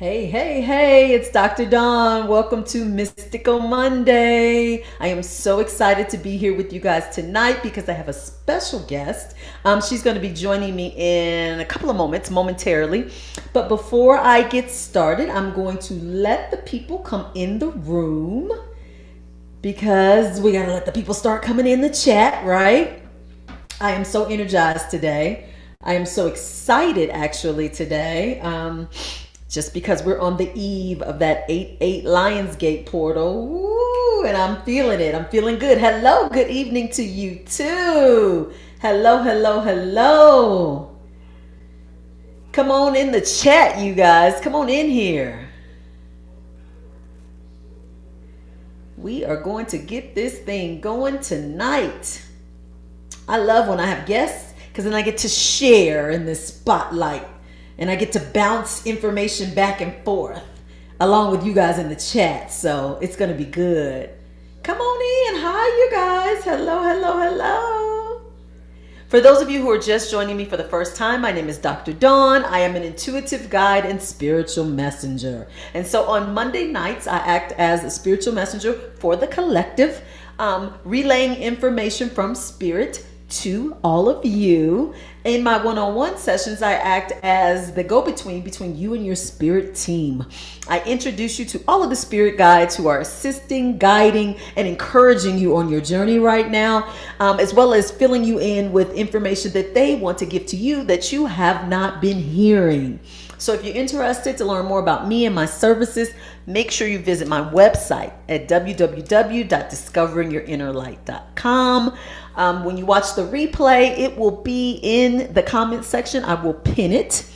Hey, hey, hey, it's Dr. Dawn. Welcome to Mystical Monday. I am so excited to be here with you guys tonight because I have a special guest. She's going to be joining me in a couple of moments, momentarily. But before I get started, I'm going to let the people come in the room because we got to let the people start coming in the chat, right? I am so energized today. I am so excited actually today. Just because we're on the eve of that 8-8 Lionsgate portal. Woo, and I'm feeling it. I'm feeling good. Hello, good evening to you too. Hello, hello, hello. Come on in the chat, you guys. Come on in here. We are going to get this thing going tonight. I love when I have guests because then I get to share in this spotlight. And I get to bounce information back and forth along with you guys in the chat. So it's going to be good. Come on in. Hi, you guys. Hello, hello, hello. For those of you who are just joining me for the first time, my name is Dr. Dawn. I am an intuitive guide and spiritual messenger. And so on Monday nights, I act as a spiritual messenger for the collective, relaying information from spirit to all of you. In my one-on-one sessions, I act as the go-between between you and your spirit team. I introduce you to all of the spirit guides who are assisting, guiding, and encouraging you on your journey right now, as well as filling you in with information that they want to give to you that you have not been hearing. So if you're interested to learn more about me and my services, make sure you visit my website at www.discoveringyourinnerlight.com. When you watch the replay, it will be in the comment section. I will pin it.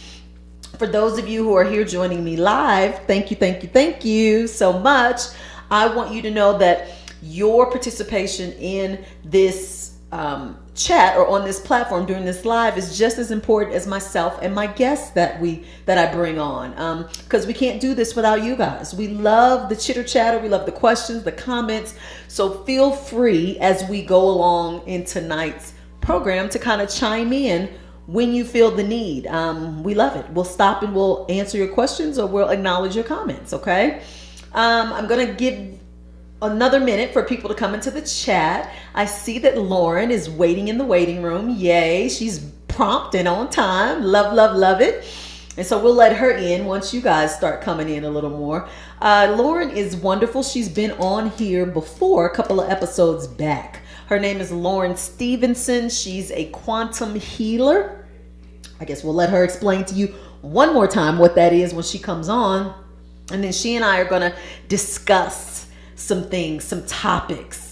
For those of you who are here joining me live, thank you so much. I want you to know that your participation in this chat or on this platform during this live is just as important as myself and my guests that I bring on, because we can't do this without you guys. We love the chitter chatter, we love the questions, the comments. So feel free as we go along in tonight's program to kind of chime in when you feel the need. We love it. We'll stop and we'll answer your questions or we'll acknowledge your comments. Okay. I'm gonna give another minute for people to come into the chat. I see that Lauren is waiting in the waiting room. Yay, she's prompt and on time. Love, love, love it. And so we'll let her in once you guys start coming in a little more. Lauren is wonderful. She's been on here before, a couple of episodes back. Her name is Lauren Stevenson. She's a quantum healer. I guess we'll let her explain to you one more time what that is when she comes on. And then she and I are going to discuss some things, some topics.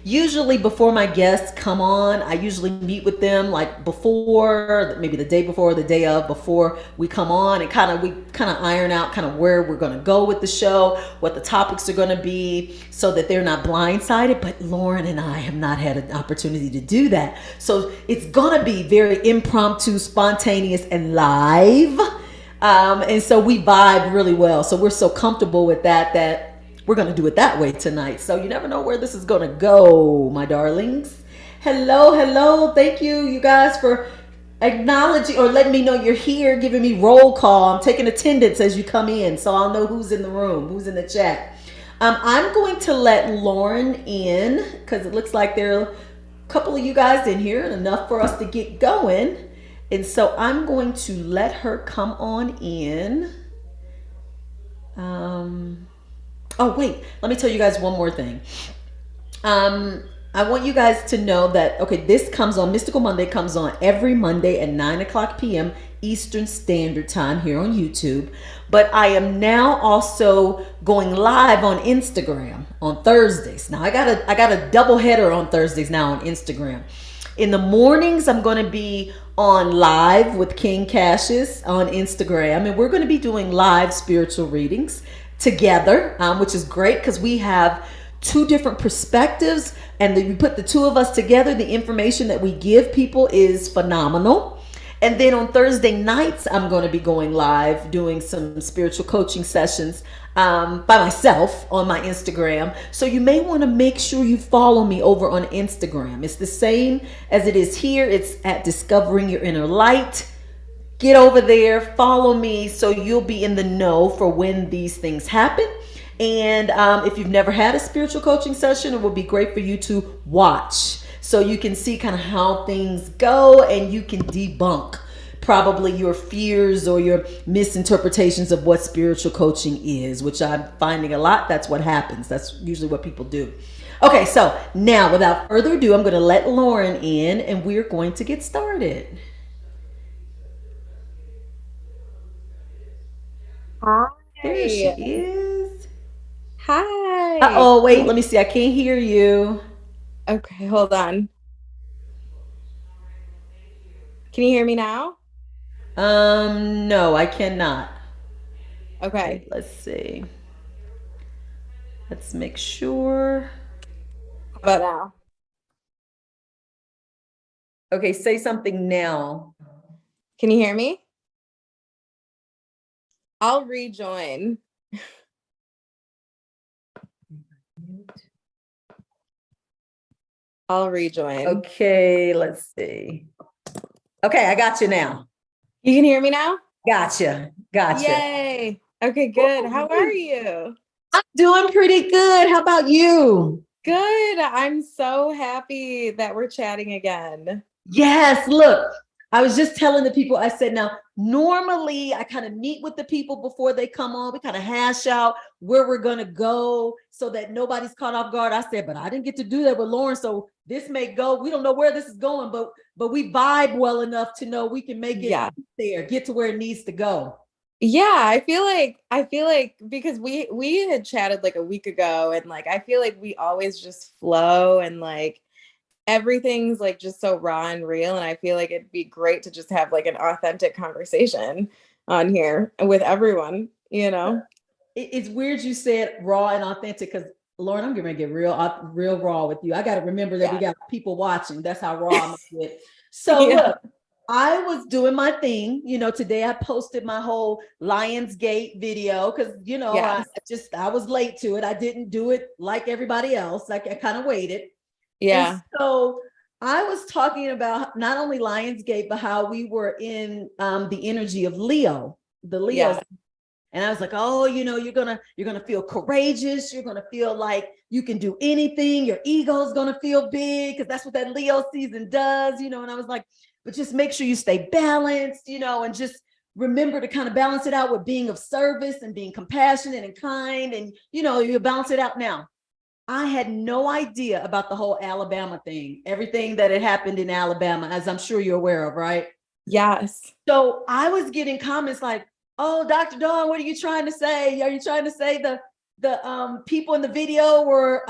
Usually before my guests come on, I usually meet with them like before, maybe the day before or the day of, before we come on, and we kind of iron out kind of where we're going to go with the show, what the topics are going to be, so that they're not blindsided. But Lauren and I have not had an opportunity to do that. So it's going to be very impromptu, spontaneous, and live. And so we vibe really well. So we're so comfortable with that we're going to do it that way tonight. So you never know where this is going to go, my darlings. Hello, hello. Thank you guys for acknowledging or letting me know you're here, giving me roll call. I'm taking attendance as you come in, so I'll know who's in the room, who's in the chat. I'm going to let Lauren in because it looks like there are a couple of you guys in here, enough for us to get going. And so I'm going to let her come on in. Oh, wait, let me tell you guys one more thing. I want you guys to know that, okay, Mystical Monday comes on every Monday at 9:00 p.m. Eastern Standard Time here on YouTube. But I am now also going live on Instagram on Thursdays. Now I got a double header on Thursdays now on Instagram. In the mornings, I'm going to be on live with King Cassius on Instagram, and we're going to be doing live spiritual readings together, which is great because we have two different perspectives, and we put the two of us together. The information that we give people is phenomenal. And then on Thursday nights, I'm going to be going live doing some spiritual coaching sessions by myself on my Instagram. So you may want to make sure you follow me over on Instagram. It's the same as it is here. It's at Discovering Your Inner Light. get over there, follow me, so you'll be in the know for when these things happen. And if you've never had a spiritual coaching session, it would be great for you to watch so you can see kind of how things go and you can debunk probably your fears or your misinterpretations of what spiritual coaching is, which I'm finding a lot. That's what happens. That's usually what people do. Okay, so now without further ado, I'm going to let Lauren in and we're going to get started. Hi. There she is. Hi. Uh-oh, wait, let me see. I can't hear you. Okay, hold on. Can you hear me now? No, I cannot. Okay. Wait, let's see. Let's make sure. How about now? Okay, say something now. Can you hear me? I'll rejoin. I'll rejoin. Okay, let's see. Okay, I got you now. You can hear me now? Gotcha. Yay. Okay, good. How are you? I'm doing pretty good. How about you? Good. I'm so happy that we're chatting again. Yes, look, I was just telling the people, I said, now, normally I kind of meet with the people before they come on. We kind of hash out where we're going to go so that nobody's caught off guard. I said, but I didn't get to do that with Lauren. So this may go, we don't know where this is going, but we vibe well enough to know we can make it there, get to where it needs to go. Yeah, I feel like because we had chatted like a week ago and like I feel like we always just flow and like everything's like just so raw and real, and I feel like it'd be great to just have like an authentic conversation on here with everyone, you know. It's weird you said raw and authentic because Lauren, I'm going to get real raw with you. I got to remember that we got people watching. That's how raw I'm going to get. So look, I was doing my thing. Today I posted my whole Lionsgate video because, I was late to it. I didn't do it like everybody else. Like I kind of waited. Yeah. And so I was talking about not only Lionsgate, but how we were in the energy of Leo, the Leos. And I was like, oh, you're gonna feel courageous. You're gonna feel like you can do anything. Your ego is gonna feel big because that's what that Leo season does, And I was like, but just make sure you stay balanced, and just remember to kind of balance it out with being of service and being compassionate and kind, and you balance it out. Now, I had no idea about the whole Alabama thing, everything that had happened in Alabama, as I'm sure you're aware of, right? Yes. So I was getting comments like, oh, Dr. Dawn, what are you trying to say? Are you trying to say the people in the video were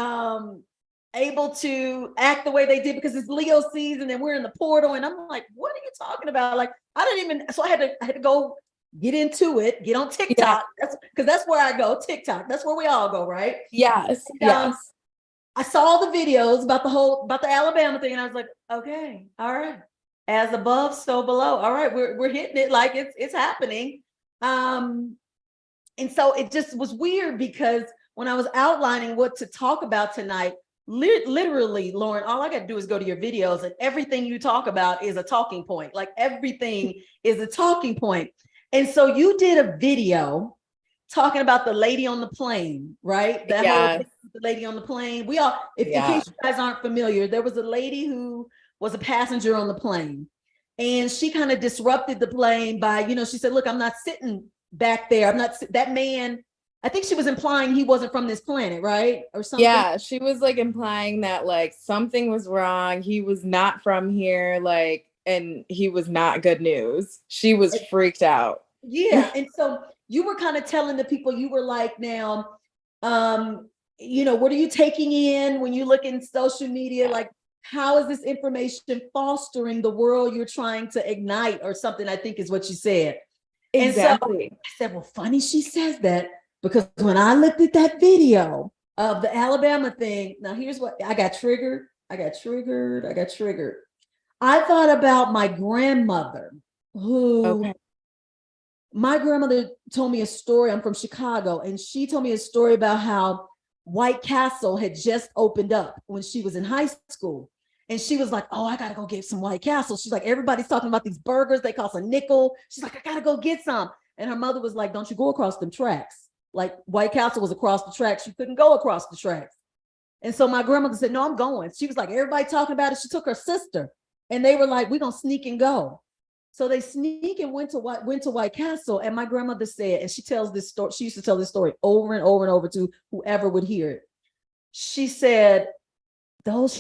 able to act the way they did because it's Leo season and we're in the portal? And I'm like, what are you talking about? Like, I didn't even, so I had to go get into it, get on TikTok. That's where I go, TikTok. That's where we all go, right? Yes. And, yes. I saw the videos about the Alabama thing, and I was like, okay, all right. As above, so below. All right, we're hitting it like it's happening. And so it just was weird because when I was outlining what to talk about tonight, literally, Lauren, all I got to do is go to your videos, and everything you talk about is a talking point. Like everything is a talking point. And so you did a video talking about the lady on the plane, right? That whole thing, the lady on the plane. We all, in case you guys aren't familiar, there was a lady who was a passenger on the plane, and she kind of disrupted the plane by, she said, look, I'm not sitting back there. I'm not, that man, I think she was implying he wasn't from this planet, right? Or something. Yeah, she was like implying that like something was wrong. He was not from here, like, and he was not good news. She was freaked out. Yeah. And so you were kind of telling the people, you were like, now, what are you taking in when you look in social media? Like, how is this information fostering the world you're trying to ignite or something, I think is what you said. Exactly. And so I said, well, funny she says that, because when I looked at that video of the Alabama thing, now here's what I got triggered. I thought about my grandmother who my grandmother told me a story. I'm from Chicago, and she told me a story about how White Castle had just opened up when she was in high school. And she was like, oh, I gotta go get some White Castle. She's like, everybody's talking about these burgers. They cost a nickel. She's like, I gotta go get some. And her mother was like, don't you go across them tracks. Like White Castle was across the tracks. You couldn't go across the tracks. And so my grandmother said, no, I'm going. She was like, everybody talking about it. She took her sister and they were like, we're going to sneak and go. So they sneak and went to White Castle. And my grandmother said, and she tells this story. She used to tell this story over and over and over to whoever would hear it. She said, those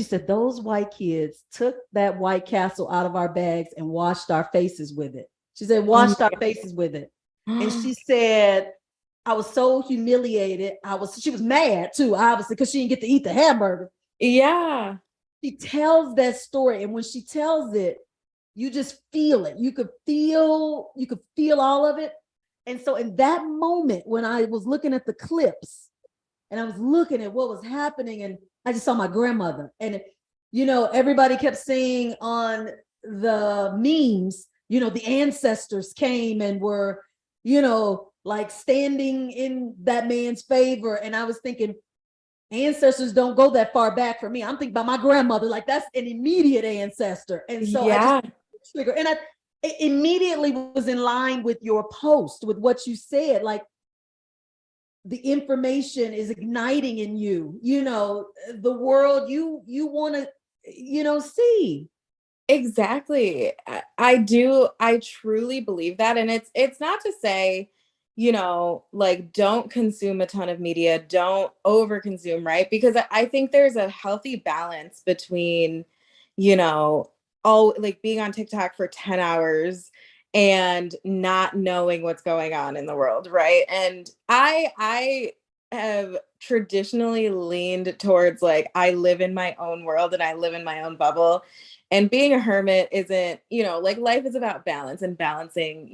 white kids took that White Castle out of our bags and washed our faces with it. She said, washed our faces with it. And she said, I was so humiliated. She was mad too, obviously, because she didn't get to eat the hamburger. Yeah. She tells that story. And when she tells it, you just feel it. You could feel all of it. And so in that moment, when I was looking at the clips and I was looking at what was happening, and I just saw my grandmother, and everybody kept saying on the memes, the ancestors came and were, like standing in that man's favor. And I was thinking, ancestors don't go that far back for me. I'm thinking about my grandmother, like that's an immediate ancestor. And so I just triggered, and it immediately was in line with your post, with what you said, like the information is igniting in you, the world you want to, see. Exactly. I do. I truly believe that. And it's not to say, like, don't consume a ton of media, don't overconsume, right? Because I think there's a healthy balance between, all like being on TikTok for 10 hours and not knowing what's going on in the world, right? And I have traditionally leaned towards, like, I live in my own world and I live in my own bubble. And being a hermit isn't, like, life is about balance and balancing,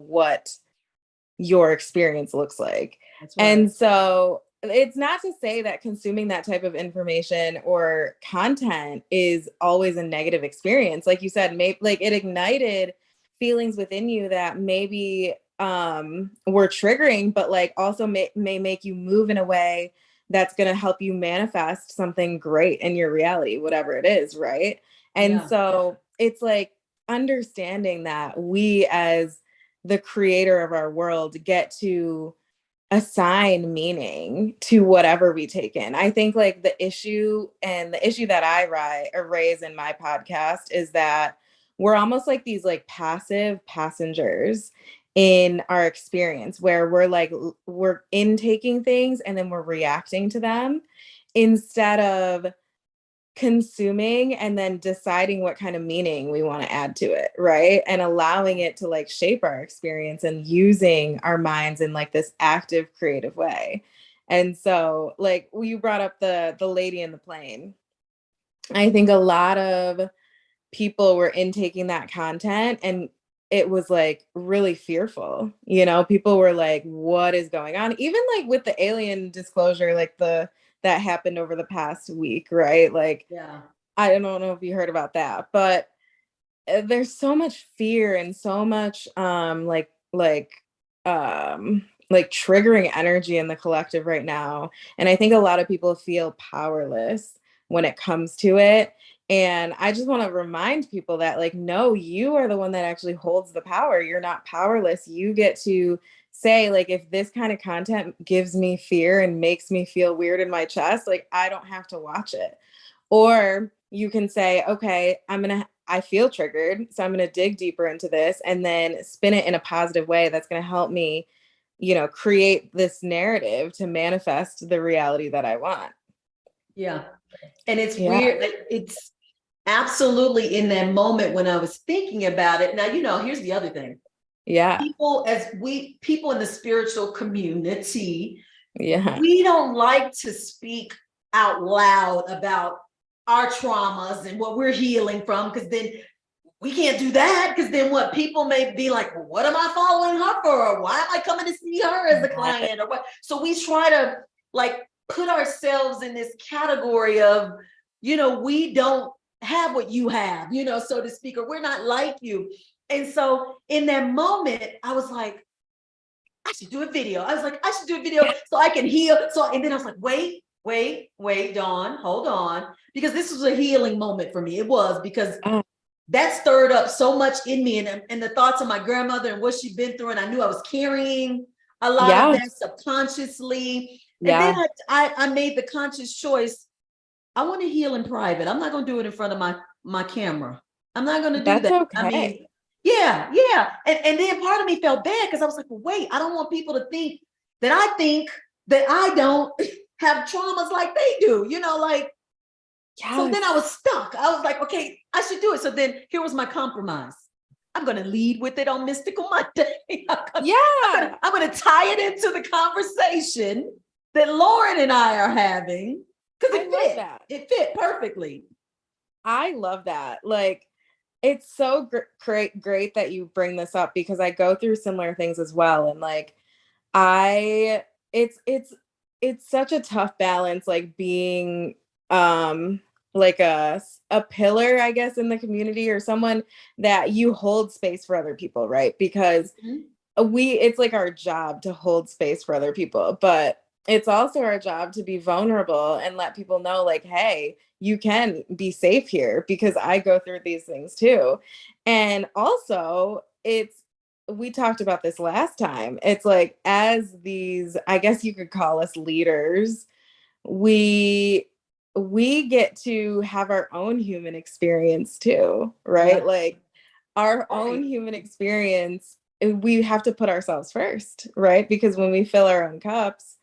what your experience looks like. That's right. And so it's not to say that consuming that type of information or content is always a negative experience. Like you said, maybe like it ignited feelings within you that maybe were triggering, but like also may make you move in a way that's going to help you manifest something great in your reality, whatever it is, right? And so it's like understanding that we, as the creator of our world, get to assign meaning to whatever we take in. I think like the issue that I raise in my podcast is that we're almost like these like passive passengers in our experience, where we're intaking things and then we're reacting to them instead of consuming and then deciding what kind of meaning we want to add to it, right? And allowing it to like shape our experience and using our minds in like this active, creative way. And so like you brought up the lady in the plane. I think a lot of people were intaking that content and it was like really fearful. People were like, what is going on? Even like with the alien disclosure, like that happened over the past week, right? Like, I don't know if you heard about that, but there's so much fear and so much triggering energy in the collective right now. And I think a lot of people feel powerless when it comes to it. And I just want to remind people that, like, no, you are the one that actually holds the power. You're not powerless. You get to say, like, if this kind of content gives me fear and makes me feel weird in my chest, like, I don't have to watch it. Or you can say, okay, I feel triggered, so I'm going to dig deeper into this and then spin it in a positive way that's going to help me, create this narrative to manifest the reality that I want. Yeah. And it's weird. It's absolutely in that moment when I was thinking about it. Now, here's the other thing. Yeah. People in the spiritual community, we don't like to speak out loud about our traumas and what we're healing from, because then we can't do that, because then what people may be like, well, what am I following her for? Or why am I coming to see her as a client? Or what? So we try to like put ourselves in this category of, we don't have what you have, so to speak, or we're not like you. And so in that moment, I was like, I should do a video. I was like, I should do a video so I can heal. And then I was like, wait, wait, Dawn, hold on. Because this was a healing moment for me. It was because Oh, that stirred up so much in me, and the thoughts of my grandmother and what she'd been through. And I knew I was carrying a lot of yeah, that subconsciously. And then yeah, I made the conscious choice. I want to heal in private. I'm not going to do it in front of my camera. I'm not going to do that's that. I mean, okay. yeah. And then part of me felt bad because I was like, well, wait, I don't want people to think that I don't have traumas like they do, like, so then I Yes. was stuck. I was like, okay, I should do it. So then here was my compromise. I'm going to lead with it on Mystical Monday. Yeah, I'm gonna tie it into the conversation that Lauren and I are having because I love that. it fit perfectly. I love that. Like, it's so great that you bring this up because I go through similar things as well. And like, I, it's such a tough balance, like being, like a pillar, I guess, in the community or someone that you hold space for other people, right? Because Mhm. it's like our job to hold space for other people, but it's also our job to be vulnerable and let people know, like, hey, you can be safe here because I go through these things too. And also, we talked about this last time. It's like, as these, I guess you could call us leaders, we we get to have our own human experience too, right? Yeah, Like, our own right. human experience, we have to put ourselves first, right? Because when we fill our own cups,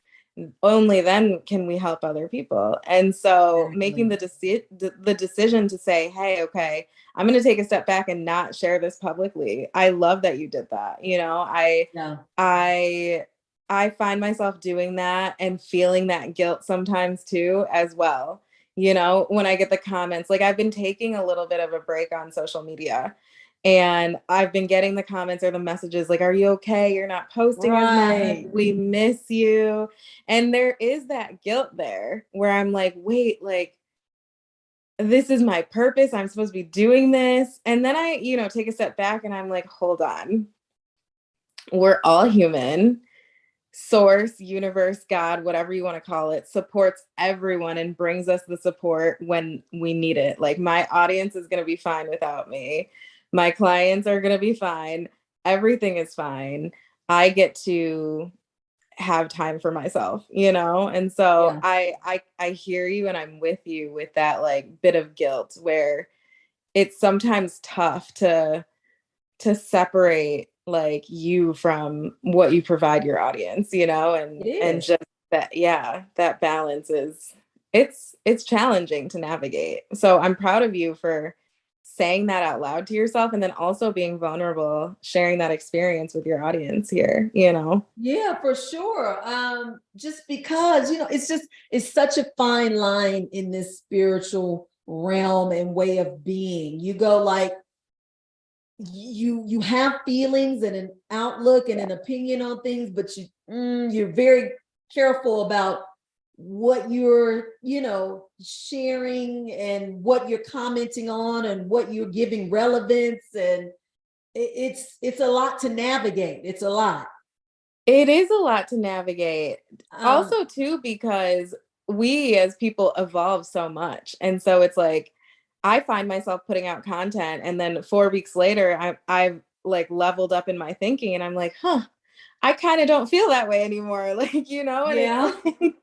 only then can we help other people. And so making Exactly. the decision to say, hey, okay, I'm going to take a step back and not share this publicly. I love that you did that. Yeah. I I find myself doing that and feeling that guilt sometimes too, as well. When I get the comments, like, I've been taking a little bit of a break on social media, and I've been getting the comments or the messages like, are you okay? You're not posting as much. Right. We miss you. And there is that guilt there where I'm like, wait, like, this is my purpose. I'm supposed to be doing this. And then I, take a step back and I'm like, hold on. We're all human. Source, universe, God, whatever you want to call it, supports everyone and brings us the support when we need it. Like, my audience is going to be fine without me. My clients are going to be fine. Everything is fine. I get to have time for myself, And so Yeah. I hear you and I'm with you with that, like, bit of guilt where it's sometimes tough to separate, like, you from what you provide your audience, It and is. just that, yeah, that balance is, it's challenging to navigate. So I'm proud of you for saying that out loud to yourself, and then also being vulnerable, sharing that experience with your audience here. Yeah, for sure. Just because, it's such a fine line in this spiritual realm and way of being. You go like, you have feelings and an outlook and Yeah. an opinion on things, but you're very careful about what you're sharing and what you're commenting on and what you're giving relevance, and it's a lot to navigate. It's a lot. It is a lot to navigate. um Also, too, because we as people evolve so much. And so it's like, I find myself putting out content and then 4 weeks later, I've like leveled up in my thinking and I'm like, huh, I kind of don't feel that way anymore. And it's yeah, like,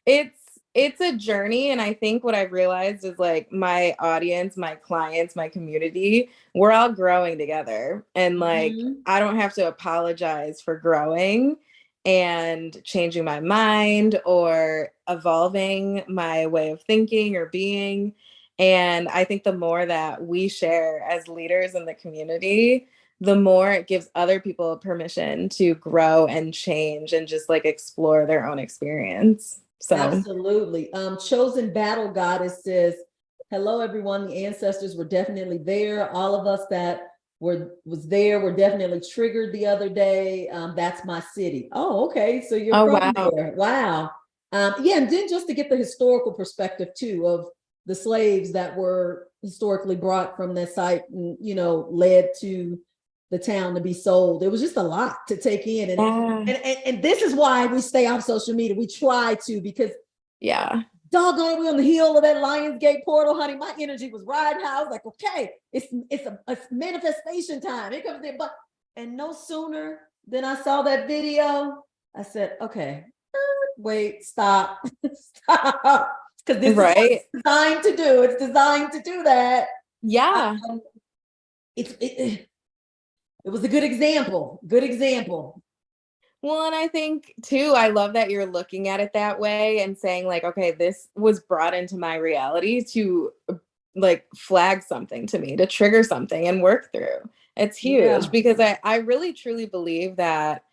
it's it's a journey, and I think what I've realized is, like, my audience, my clients, my community, we're all growing together, and, like, hmm, I don't have to apologize for growing and changing my mind or evolving my way of thinking or being. And I think the more that we share as leaders in the community, the more it gives other people permission to grow and change and just, like, explore their own experience. So, absolutely. Chosen battle goddess says, hello everyone, the ancestors were definitely there. All of us that was there were definitely triggered the other day. That's my city. Oh, okay, so you're oh from wow. there. Wow. Yeah, and then just to get the historical perspective too of the slaves that were historically brought from that site and led to the town to be sold. It was just a lot to take in. And Yeah. and this is why we stay off social media. We try to, because Yeah. Doggone, we on the heel of that Lionsgate portal, honey. My energy was riding high. I was like, okay, it's a manifestation time. Here comes the but, and no sooner than I saw that video, I said, okay, wait, stop, stop, because this is what Right. it's designed to do. It's designed to do that. Yeah. It was a good example. Good example. Well, and I think too, I love that you're looking at it that way and saying, like, okay, this was brought into my reality to like flag something to me, to trigger something and work through. It's huge Yeah. because I really truly believe that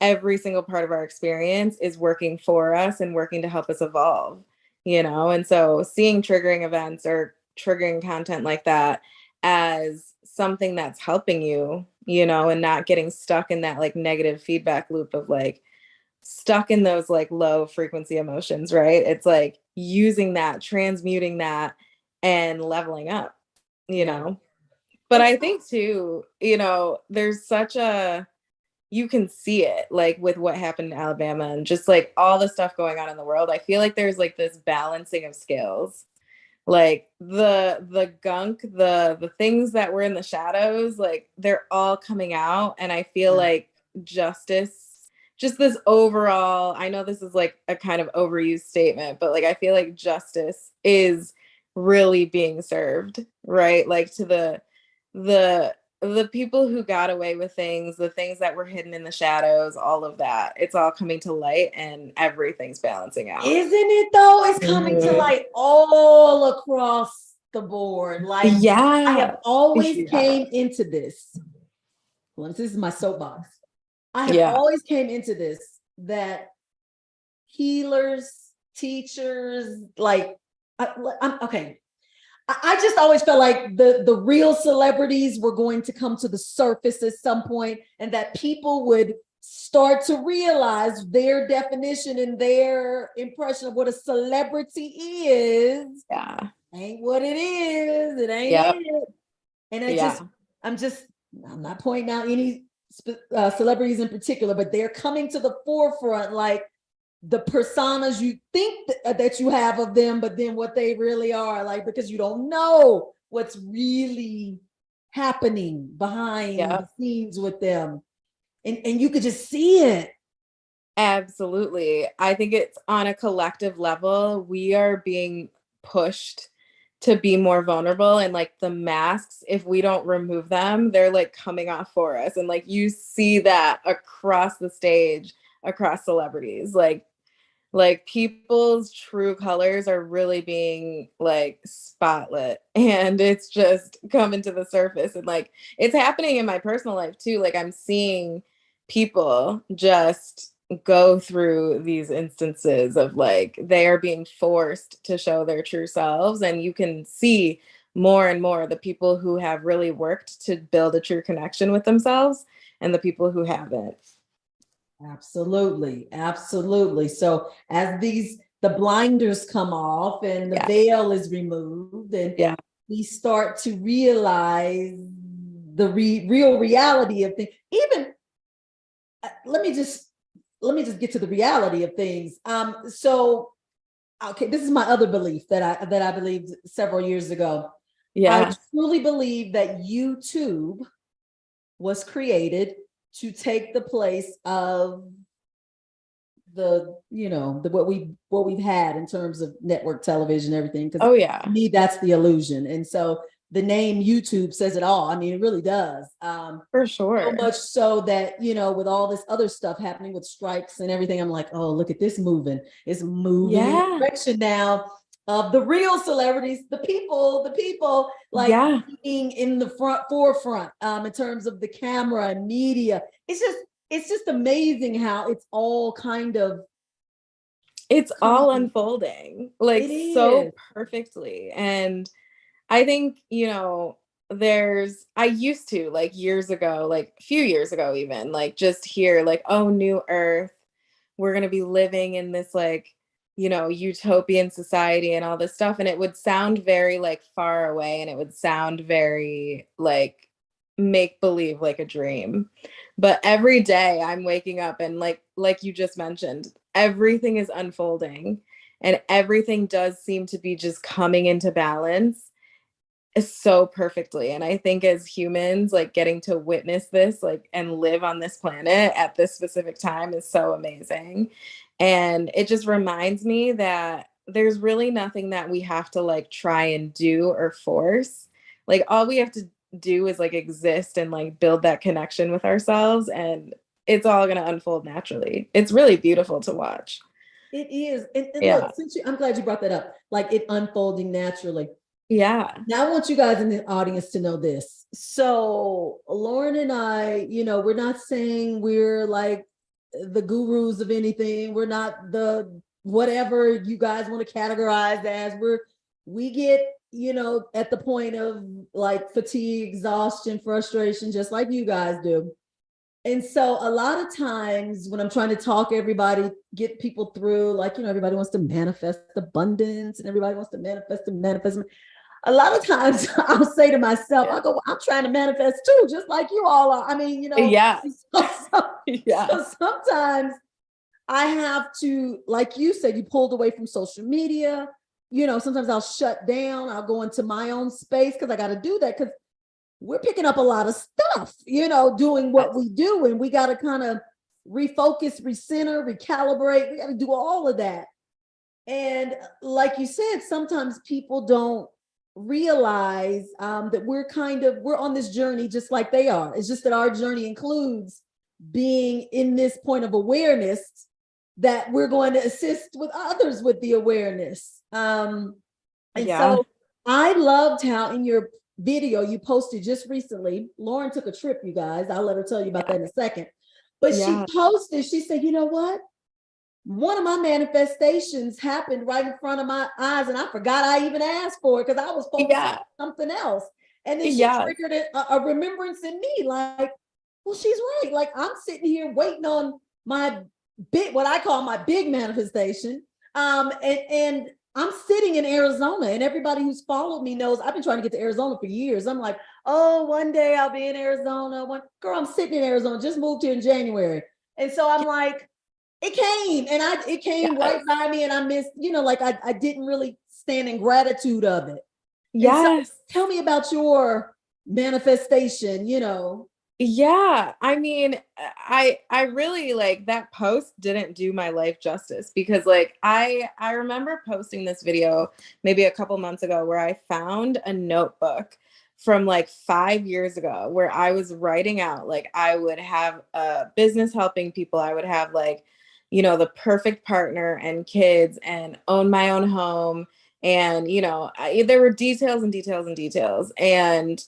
every single part of our experience is working for us and working to help us evolve, you know? And so seeing triggering events or triggering content like that as something that's helping you, you know, and not getting stuck in that like negative feedback loop of like stuck in those like low frequency emotions, right? It's like using that, transmuting that, and leveling up, you Yeah. know? But I think too, you know, there's such a, you can see it like with what happened in Alabama and just like all the stuff going on in the world. I feel like there's like this balancing of scales. Like the gunk, the things that were in the shadows, like they're all coming out. And I feel Yeah. like justice, just this overall, I know this is like a kind of overused statement, but like I feel like justice is really being served, right? Like to the people who got away with things, the things that were hidden in the shadows, all of that, it's all coming to light and everything's balancing out. Isn't it though? It's coming to Mhm. light all across the board. Like I Yeah. have always Yeah. came into this. Well, this is my soapbox. I have Yeah. always came into this that healers, teachers, like I'm okay. I just always felt like the real celebrities were going to come to the surface at some point, and that people would start to realize their definition and their impression of what a celebrity is Yeah. ain't what it is. It ain't Yep. it. And Yeah. I'm not pointing out any celebrities in particular, but they're coming to the forefront like the personas you think that you have of them, but then what they really are, like, because you don't know what's really happening behind the Yep. scenes with them. And you could just see it. Absolutely. I think it's on a collective level, we are being pushed to be more vulnerable, and like the masks, if we don't remove them, they're like coming off for us. And like you see that across the stage, across celebrities. Like people's true colors are really being like spotlit and it's just coming to the surface, and like it's happening in my personal life too. Like I'm seeing people just go through these instances of like they are being forced to show their true selves, and you can see more and more the people who have really worked to build a true connection with themselves and the people who haven't. Absolutely, absolutely. So as the blinders come off and the Yeah. veil is removed, and Yeah. we start to realize the real reality of things. Even let me just get to the reality of things. So okay, this is my other belief that I believed several years ago. I Yeah. truly believe that YouTube was created to take the place of the what we've had in terms of network television and everything, because Oh yeah. to me that's the illusion. And so the name YouTube says it all. I mean, it really does. For So sure. much so that, with all this other stuff happening with strikes and everything, I'm like, oh, look at this moving. It's moving in the Yeah. direction now of the real celebrities, the people like Yeah. being in the forefront in terms of the camera and media. It's just amazing how it's all kind of It's all coming. unfolding like It so is. perfectly. And I think, you know, I used to like years ago, like a few years ago, even like just hear like, oh, new earth, we're going to be living in this like, you know, utopian society and all this stuff. And it would sound very like far away, and it would sound very like make believe, like a dream. But every day I'm waking up and like you just mentioned, everything is unfolding. and everything does seem to be just coming into balance so perfectly. And I think as humans, like getting to witness this, like, and live on this planet at this specific time is so amazing. And it just reminds me that there's really nothing that we have to like try and do or force. Like all we have to do is like exist and like build that connection with ourselves, and it's all going to unfold naturally. It's really beautiful to watch. It is. And look, Yeah. I'm glad you brought that up, like it unfolding naturally. Yeah. Now, I want you guys in the audience to know this. So, Lauren and I, we're not saying we're like the gurus of anything. We're not the whatever you guys want to categorize as. We get, at the point of like fatigue, exhaustion, frustration, just like you guys do. And so a lot of times when I'm trying to talk everybody, get people through, like, everybody wants to manifest abundance and everybody wants to manifest. A lot of times I'll say to myself, I go, well, I'm trying to manifest too, just like you all are. I mean, Yeah. Yeah. So sometimes I have to, like you said, you pulled away from social media. Sometimes I'll shut down. I'll go into my own space because I got to do that because we're picking up a lot of stuff, doing what we do. And we got to kind of refocus, recenter, recalibrate. We got to do all of that. And like you said, sometimes people don't realize that we're on this journey just like they are. It's just that our journey includes being in this point of awareness that we're going to assist with others with the awareness. So I loved how in your video you posted just recently, Lauren took a trip, you guys. I'll let her tell you about that in a second. But she posted, she said, you know what? One of my manifestations happened right in front of my eyes, and I forgot I even asked for it because I was focused on something else. And then she triggered a remembrance in me, like, well, she's right. Like, I'm sitting here waiting on my what I call my big manifestation. And I'm sitting in Arizona, and everybody who's followed me knows I've been trying to get to Arizona for years. I'm like, oh, one day I'll be in Arizona. Girl, I'm sitting in Arizona, just moved here in January. And so I'm like, it came, and it came right by me, and I missed, like I didn't really stand in gratitude of it. Yes. So tell me about your manifestation, Yeah, I mean, I really like that post didn't do my life justice because like I remember posting this video maybe a couple months ago where I found a notebook from like 5 years ago where I was writing out like I would have a business helping people, I would have like the perfect partner and kids and own my own home, and there were details and details and details. And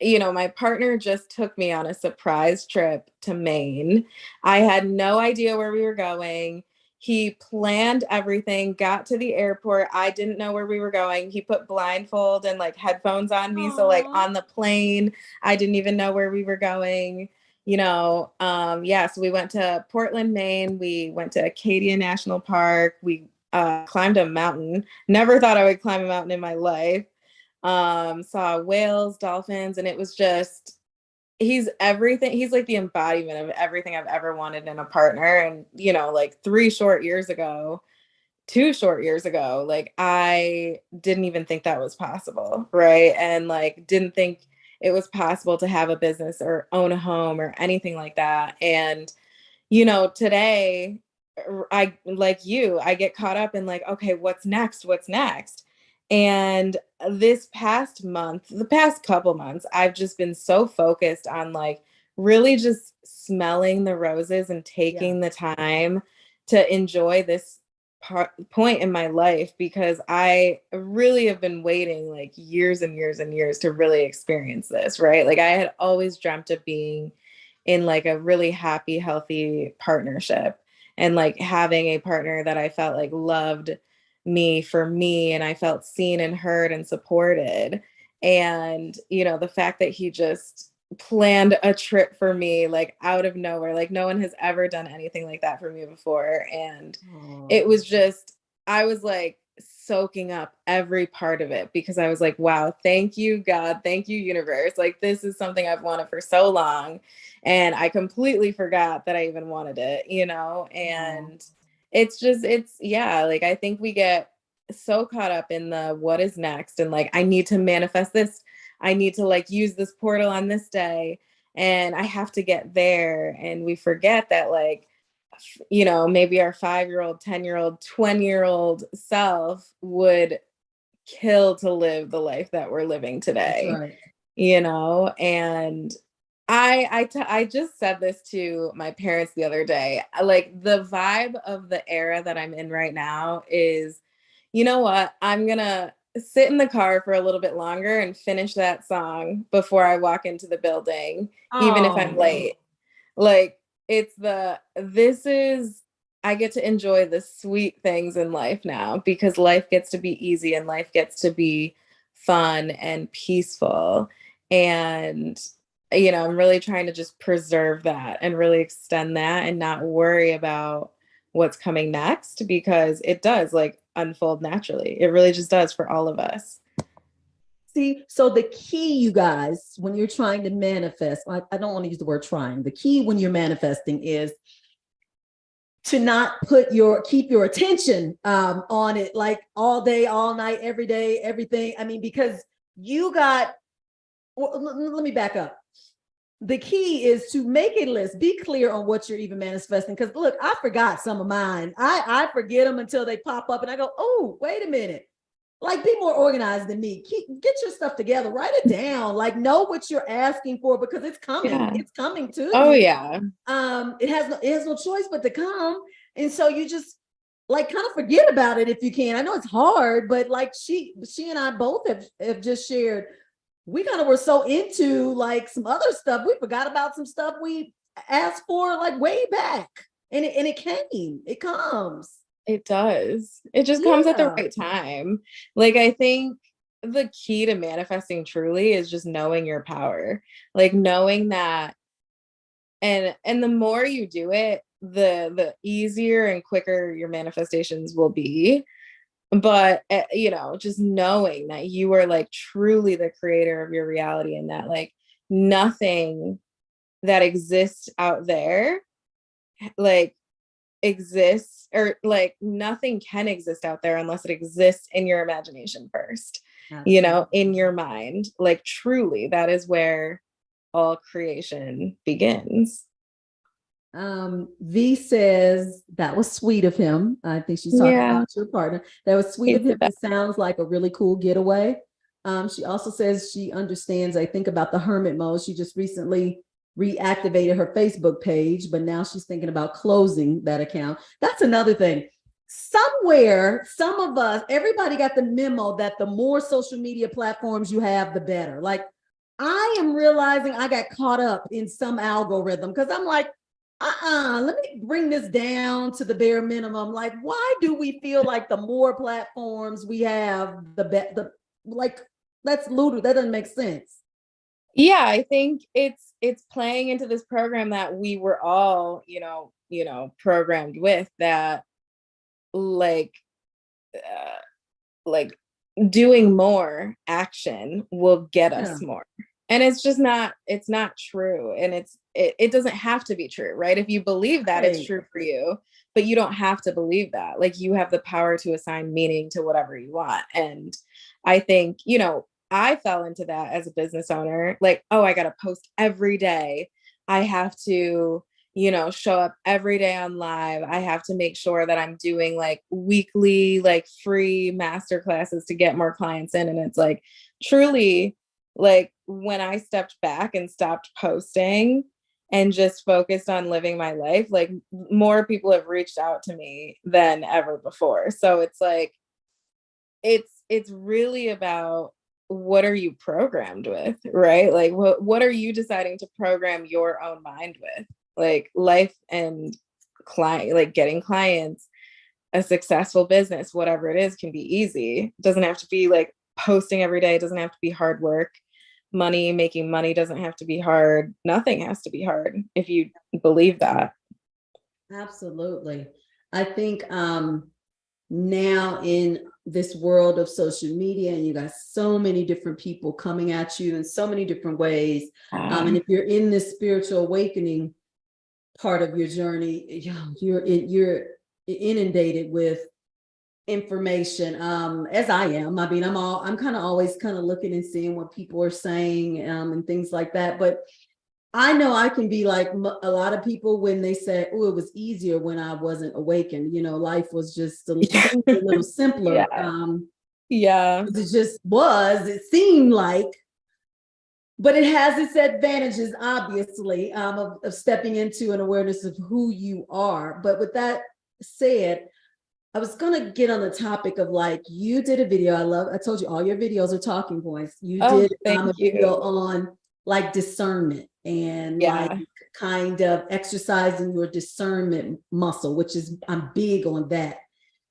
my partner just took me on a surprise trip to Maine. I had no idea where we were going. He planned everything, got to the airport. I didn't know where we were going. He put blindfold and like headphones on me. So like on the plane, I didn't even know where we were going. So we went to Portland, Maine. We went to Acadia National Park. We climbed a mountain. Never thought I would climb a mountain in my life. Saw whales, dolphins, and it was just, he's everything. He's like the embodiment of everything I've ever wanted in a partner. And, like 2 short years ago, like I didn't even think that was possible. Right. And like, didn't think it was possible to have a business or own a home or anything like that. And, today I get caught up in like, okay, what's next? What's next? And this past month, the past couple months, I've just been so focused on like really just smelling the roses and taking the time to enjoy this point in my life, because I really have been waiting like years and years and years to really experience this, right? Like I had always dreamt of being in like a really happy, healthy partnership, and like having a partner that I felt like loved me for me, and I felt seen and heard and supported. And, the fact that he just planned a trip for me like out of nowhere, like no one has ever done anything like that for me before. And it was just, I was like soaking up every part of it because I was like, wow, thank you, God. Thank you, universe. Like, this is something I've wanted for so long. And I completely forgot that I even wanted it, and yeah, like I think we get so caught up in the what is next and like I need to manifest this. I need to like use this portal on this day and I have to get there. And we forget that like, you know, maybe our 5-year-old, 10-year-old, 20-year-old self would kill to live the life that we're living That's today, right. you know? And I just said this to my parents the other day. Like the vibe of the era that I'm in right now is, you know what? I'm gonna sit in the car for a little bit longer and finish that song before I walk into the building, even if I'm Oh, late. Like this is I get to enjoy the sweet things in life now because life gets to be easy and life gets to be fun and peaceful. And you know, I'm really trying to just preserve that and really extend that and not worry about what's coming next because it does like unfold naturally. It really just does for all of us. see, so the key, you guys, when you're trying to manifest, I don't want to use the word trying. The key when you're manifesting is to not keep your attention on it like all day, all night, every day, everything. I mean, because you got, well, let me back up. The key is to make a list, be clear on what you're even manifesting. Because look, I forgot some of mine. I forget them until they pop up and I go, oh, wait a minute. Like, be more organized than me. Get your stuff together, write it down, like know what you're asking for because it's coming. Yeah. It's coming to Oh you. yeah. It has no choice but to come. And so you just like kind of forget about it if you can. I know it's hard, but like she and I both have just shared, we kind of were so into like some other stuff, we forgot about some stuff we asked for like way back. It comes. It does. It just comes at the Yeah. right time. Like, I think the key to manifesting truly is just knowing your power. Like knowing that and the more you do it, the easier and quicker your manifestations will be. But you know, just knowing that you are like truly the creator of your reality and that like nothing that exists out there like exists or like nothing can exist out there unless it exists in your imagination first, you know, in your mind. Like truly, that is where all creation begins. V says that was sweet of him. I think she's talking Yeah, about your partner. That was sweet he's of the him. best. It sounds like a really cool getaway. She also says she understands, I think, about the hermit mode. She just recently reactivated her Facebook page, but now she's thinking about closing that account. That's another thing. Somewhere, some of us, everybody got the memo that the more social media platforms you have, the better. Like, I am realizing I got caught up in some algorithm because I'm like, let me bring this down to the bare minimum. Like, why do we feel like the more platforms we have, the like, that's ludicrous. That doesn't make sense. Yeah, I think it's playing into this program that we were all, programmed with that like uh, like doing more action will get Yeah. us more. And it's not true. And it doesn't have to be true, right? If you believe that, it's Right. true for you, but you don't have to believe that. Like you have the power to assign meaning to whatever you want. And I think, I fell into that as a business owner. Like, oh, I got to post every day. I have to, show up every day on live. I have to make sure that I'm doing like weekly, like free master classes to get more clients in. And it's like truly like when I stepped back and stopped posting and just focused on living my life, like more people have reached out to me than ever before. So it's like, it's really about what are you programmed with, right? Like what are you deciding to program your own mind with? Like life and client, like getting clients, a successful business, whatever it is, can be easy. It doesn't have to be like posting every day. It doesn't have to be hard work. Making money doesn't have to be hard. Nothing has to be hard if you believe that. Absolutely. I think now in this world of social media, and you got so many different people coming at you in so many different ways. And if you're in this spiritual awakening part of your journey, you're inundated with information, as I am. I mean, I'm kind of always kind of looking and seeing what people are saying, and things like that. But I know I can be like a lot of people when they say, oh, it was easier when I wasn't awakened. Life was just a little simpler. Yeah. It just was, it seemed like, but it has its advantages, obviously, of stepping into an awareness of who you are. But with that said, I was going to get on the topic of, like, you did a video. I told you all your videos are talking points. You did a video on like discernment and like kind of exercising your discernment muscle, which is, I'm big on that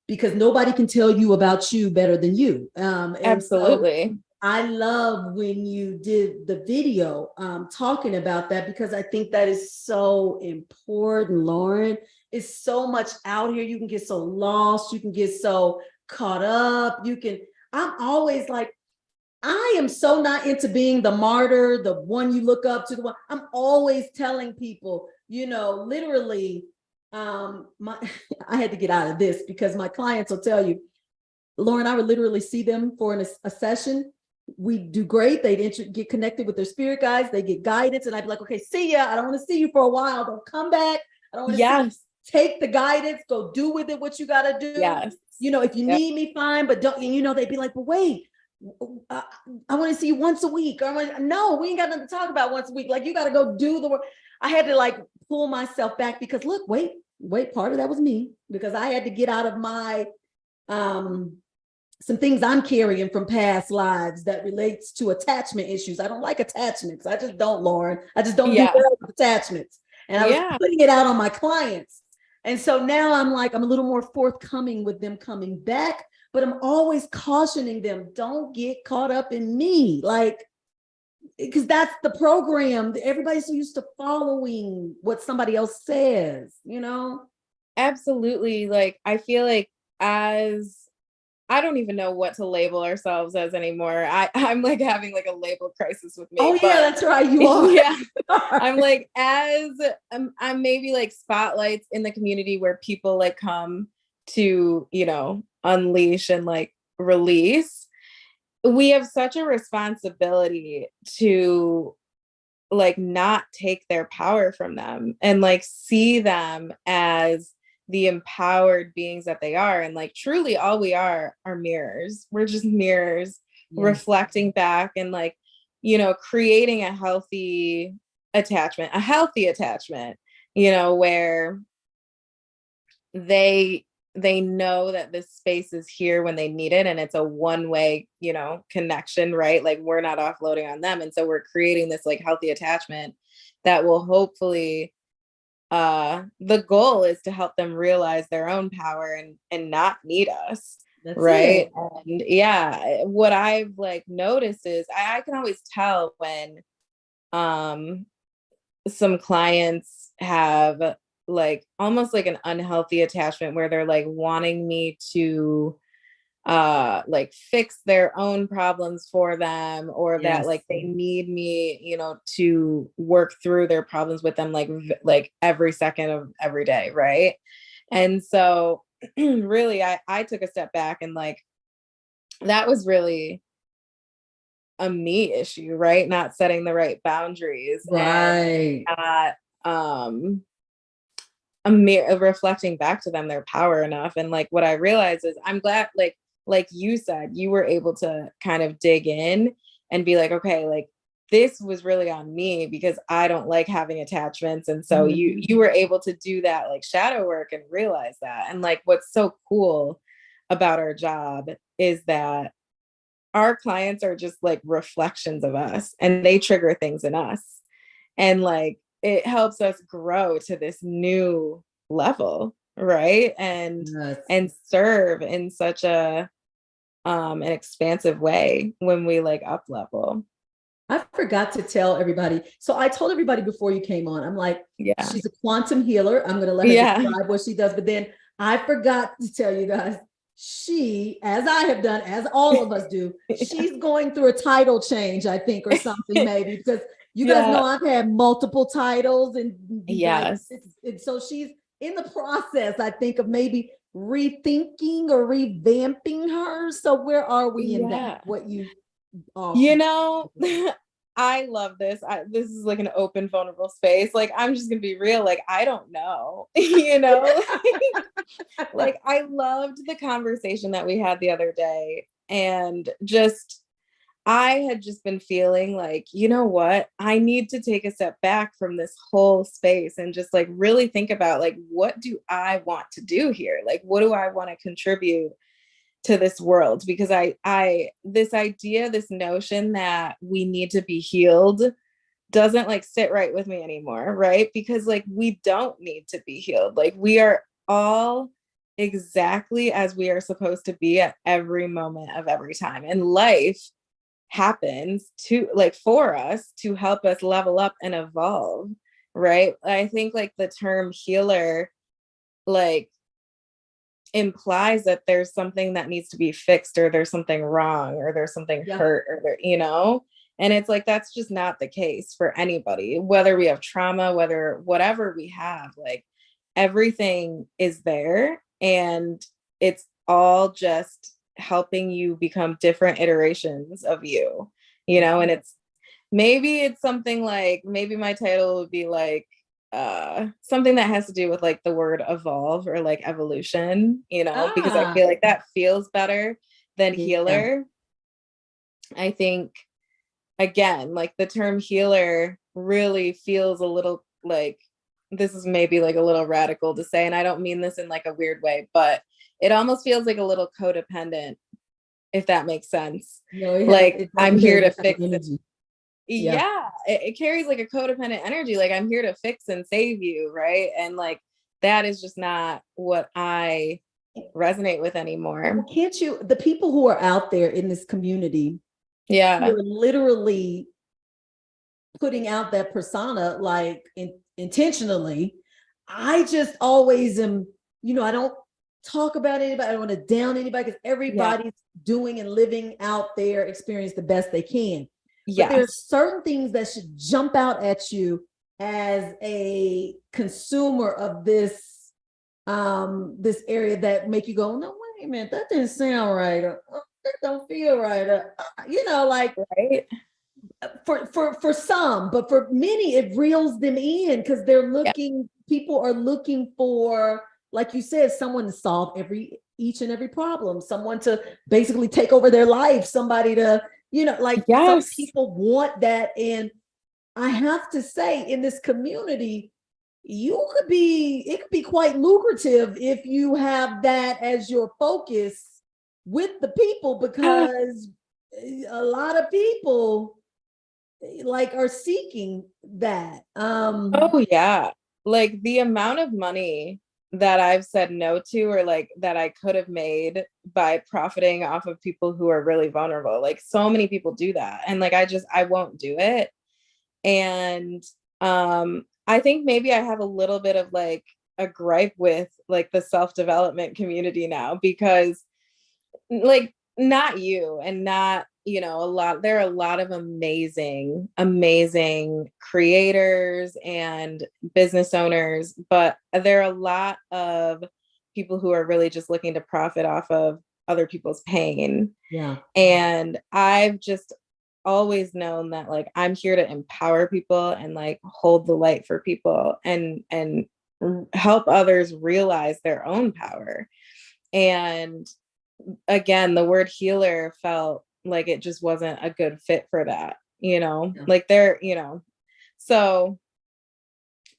because nobody can tell you about you better than you. Absolutely. So I love when you did the video talking about that, because I think that is so important, Lauren. It's so much out here. You can get so lost. You can get so caught up. I'm always like, I am so not into being the martyr, the one you look up to, the one. I'm always telling people, literally, I had to get out of this because my clients will tell you, Lauren, I would literally see them for a session. We do great. They get connected with their spirit guides. They get guidance. And I'd be like, okay, see ya. I don't want to see you for a while. Don't come back. I don't want to see you. Take the guidance, go do with it what you got to do. Yes. If you need me, fine. But don't, they'd be like, but wait, I want to see you once a week. Or no, we ain't got nothing to talk about once a week. Like, you got to go do the work. I had to like pull myself back because look, wait, part of that was me, because I had to get out of my, some things I'm carrying from past lives that relates to attachment issues. I don't like attachments. I just don't, Lauren. I just don't do well with attachments. And I was putting it out on my clients. And so now I'm a little more forthcoming with them coming back, but I'm always cautioning them, don't get caught up in me. Like, because that's the program. Everybody's so used to following what somebody else says, Absolutely. Like, I feel like I don't even know what to label ourselves as anymore. I'm like having like a label crisis with me. Oh yeah, that's right. You are. Yeah. I'm like, I'm maybe like spotlights in the community where people like come to, unleash and like release. We have such a responsibility to like not take their power from them and like see them as the empowered beings that they are. And like, truly all we are mirrors. We're just mirrors reflecting back and like, creating a healthy attachment, where they know that this space is here when they need it. And it's a one-way, connection, right? Like, we're not offloading on them. And so we're creating this like healthy attachment that will hopefully, the goal is to help them realize their own power and not need us. That's right. It. And what I've like noticed is I can always tell when some clients have like almost like an unhealthy attachment where they're like wanting me to like fix their own problems for them, or that like they need me, to work through their problems with them like every second of every day, right? And so really I took a step back and like that was really a me issue, right? Not setting the right boundaries, right? And reflecting back to them their power enough. And like what I realized is I'm glad like you said, you were able to kind of dig in and be like, okay, like this was really on me because I don't like having attachments. And so you were able to do that like shadow work and realize that. And like, what's so cool about our job is that our clients are just like reflections of us and they trigger things in us. And like, it helps us grow to this new level, right? And serve in such a an expansive way when we like up level. I forgot to tell everybody. So I told everybody before you came on, I'm like, she's a quantum healer. I'm going to let her describe what she does. But then I forgot to tell you guys, she, as I have done, as all of us do, she's going through a title change, I think, or something maybe, because you guys know I've had multiple titles and so in the process, I think, of maybe rethinking or revamping her. So where are we in that? What you You offer? know, I love this. This is like an open, vulnerable space. Like, I'm just gonna be real. Like, I don't know. You know, like I loved the conversation that we had the other day, and just I had just been feeling like, you know what? I need to take a step back from this whole space and just like really think about like, what do I want to do here? Like, what do I want to contribute to this world? Because this idea, this notion that we need to be healed doesn't like sit right with me anymore, right? Because like we don't need to be healed. Like we are all exactly as we are supposed to be at every moment of every time. And life happens to like for us to help us level up and evolve, right? I think like the term healer like implies that there's something that needs to be fixed, or there's something wrong, or there's something hurt, or there, you know, and it's like that's just not the case for anybody, whether we have trauma, whether whatever we have, like everything is there, and it's all just helping you become different iterations of you, you know. And it's something like, maybe my title would be like something that has to do with like the word evolve or like evolution, you know, because I feel like that feels better than healer. I think again, like the term healer really feels a little like, this is maybe like a little radical to say, and I don't mean this in like a weird way, but it almost feels like a little codependent, if that makes sense. No, like I'm here to fix it. energy. It carries like a codependent energy. Like I'm here to fix and save you, right? And like that is just not what I resonate with anymore. Can't you, the people who are out there in this community, you're literally putting out that persona like intentionally. I just always am, you know, I don't talk about anybody, I don't want to down anybody, because everybody's doing and living out their experience the best they can. But there are certain things that should jump out at you as a consumer of this this area that make you go, no, wait a minute, that didn't sound right, or that don't feel right, or, you know, like right. For some, but for many it reels them in, because they're looking, people are looking for, like you said, someone to solve each and every problem, someone to basically take over their life, somebody to, you know, like some people want that. And I have to say, in this community, it could be quite lucrative if you have that as your focus with the people, because a lot of people like are seeking that. Oh yeah. Like the amount of money that I've said no to, or like that I could have made by profiting off of people who are really vulnerable. Like so many people do that. And like I won't do it. And I think maybe I have a little bit of like a gripe with like the self-development community now, because like not you and not, you know, there are a lot of amazing creators and business owners, but there are a lot of people who are really just looking to profit off of other people's pain. And I've just always known that like I'm here to empower people and like hold the light for people and help others realize their own power. And again, the word healer felt like it just wasn't a good fit for that, you know, like they're, you know, so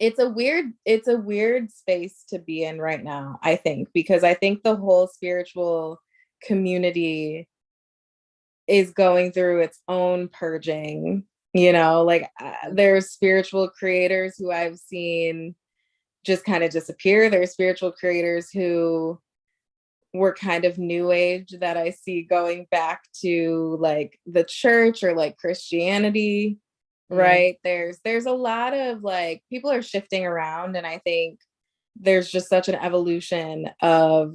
it's a weird space to be in right now, I think, because I think the whole spiritual community is going through its own purging, you know, like there's spiritual creators who I've seen just kind of disappear. There's spiritual creators who were kind of new age that I see going back to like the church or like Christianity, right? There's a lot of like people are shifting around, and I think there's just such an evolution of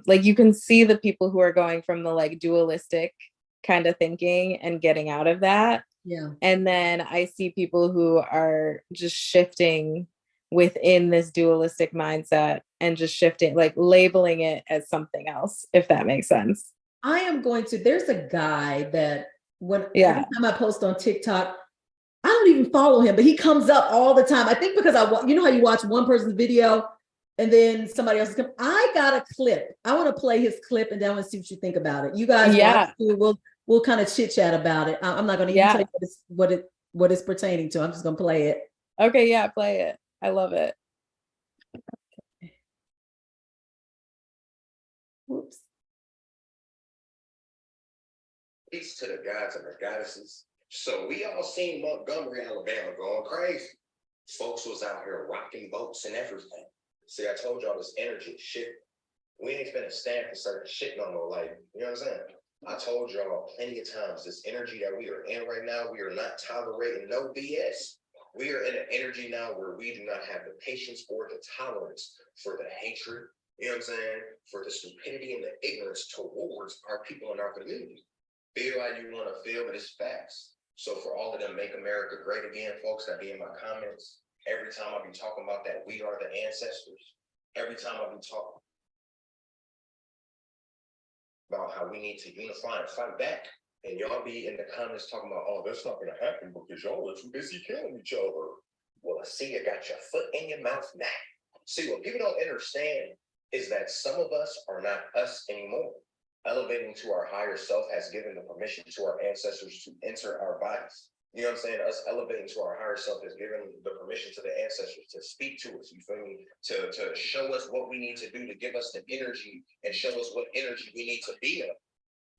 like you can see the people who are going from the like dualistic kind of thinking and getting out of that. And then I see people who are just shifting within this dualistic mindset and just shifting, like labeling it as something else, if that makes sense. I am going to, there's a guy that every time I post on TikTok, I don't even follow him, but he comes up all the time. I think because you know how you watch one person's video and then somebody else comes. I got a clip. I want to play his clip and then I want to see what you think about it. You guys watch it. We'll kind of chit chat about it. I'm not going to even tell you what it's pertaining to. I'm just going to play it. Okay, yeah, play it. I love it. Whoops. Peace to the gods and the goddesses. So we all seen Montgomery, Alabama going crazy. Folks was out here rocking boats and everything. See, I told y'all this energy shit. We ain't finna stand for certain shit no more. Like, you know what I'm saying? I told y'all plenty of times, this energy that we are in right now, we are not tolerating no BS. We are in an energy now where we do not have the patience or the tolerance for the hatred, you know what I'm saying? For the stupidity and the ignorance towards our people in our community. Feel how you want to feel, but it's facts. So for all of them Make America Great Again folks that be in my comments, every time I be talking about that we are the ancestors, every time I be talking about how we need to unify and fight back, and y'all be in the comments talking about, oh, that's not going to happen because y'all are too busy killing each other. Well, I see you got your foot in your mouth now. See, what people don't understand is that some of us are not us anymore. Elevating to our higher self has given the permission to our ancestors to enter our bodies. You know what I'm saying? Us elevating to our higher self has given the permission to the ancestors to speak to us, you feel me? To show us what we need to do, to give us the energy and show us what energy we need to be of.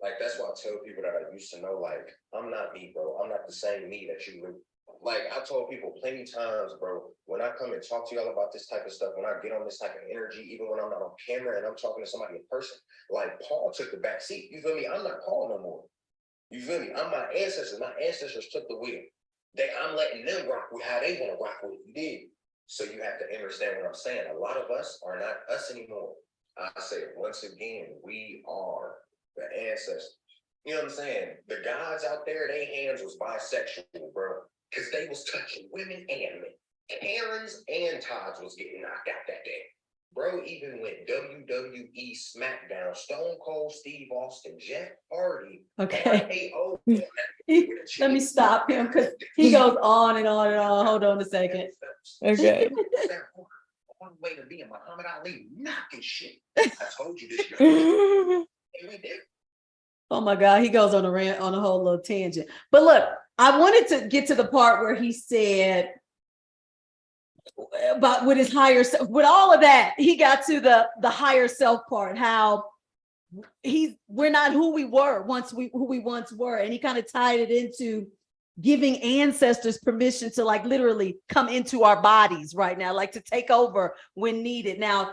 Like, that's why I tell people that I used to know, like, I'm not me, bro. I'm not the same me that you knew. Like, I told people plenty times, bro, when I come and talk to y'all about this type of stuff, when I get on this type of energy, even when I'm not on camera and I'm talking to somebody in person, like Paul took the back seat. You feel me? I'm not Paul no more. You feel me? I'm my ancestors. My ancestors took the wheel. I'm letting them rock with how they want to rock with it. You did. So you have to understand what I'm saying. A lot of us are not us anymore. I say it once again, we are the ancestors. You know what I'm saying? The guys out there, their hands was bisexual, bro. Because they was touching women and men. Karen's and Todd's was getting knocked out that day. Bro even went WWE SmackDown, Stone Cold Steve Austin, Jeff Hardy. Okay. Let me stop him because he goes on and on and on. Hold on a second. Okay. One way to be in Muhammad Ali knocking shit. I told you this. And we did. Oh my God, he goes on a rant on a whole little tangent. But look, I wanted to get to the part where he said about with his higher self, with all of that, he got to the higher self part, how we're not who we were who we once were. And he kind of tied it into giving ancestors permission to like literally come into our bodies right now, like to take over when needed. Now,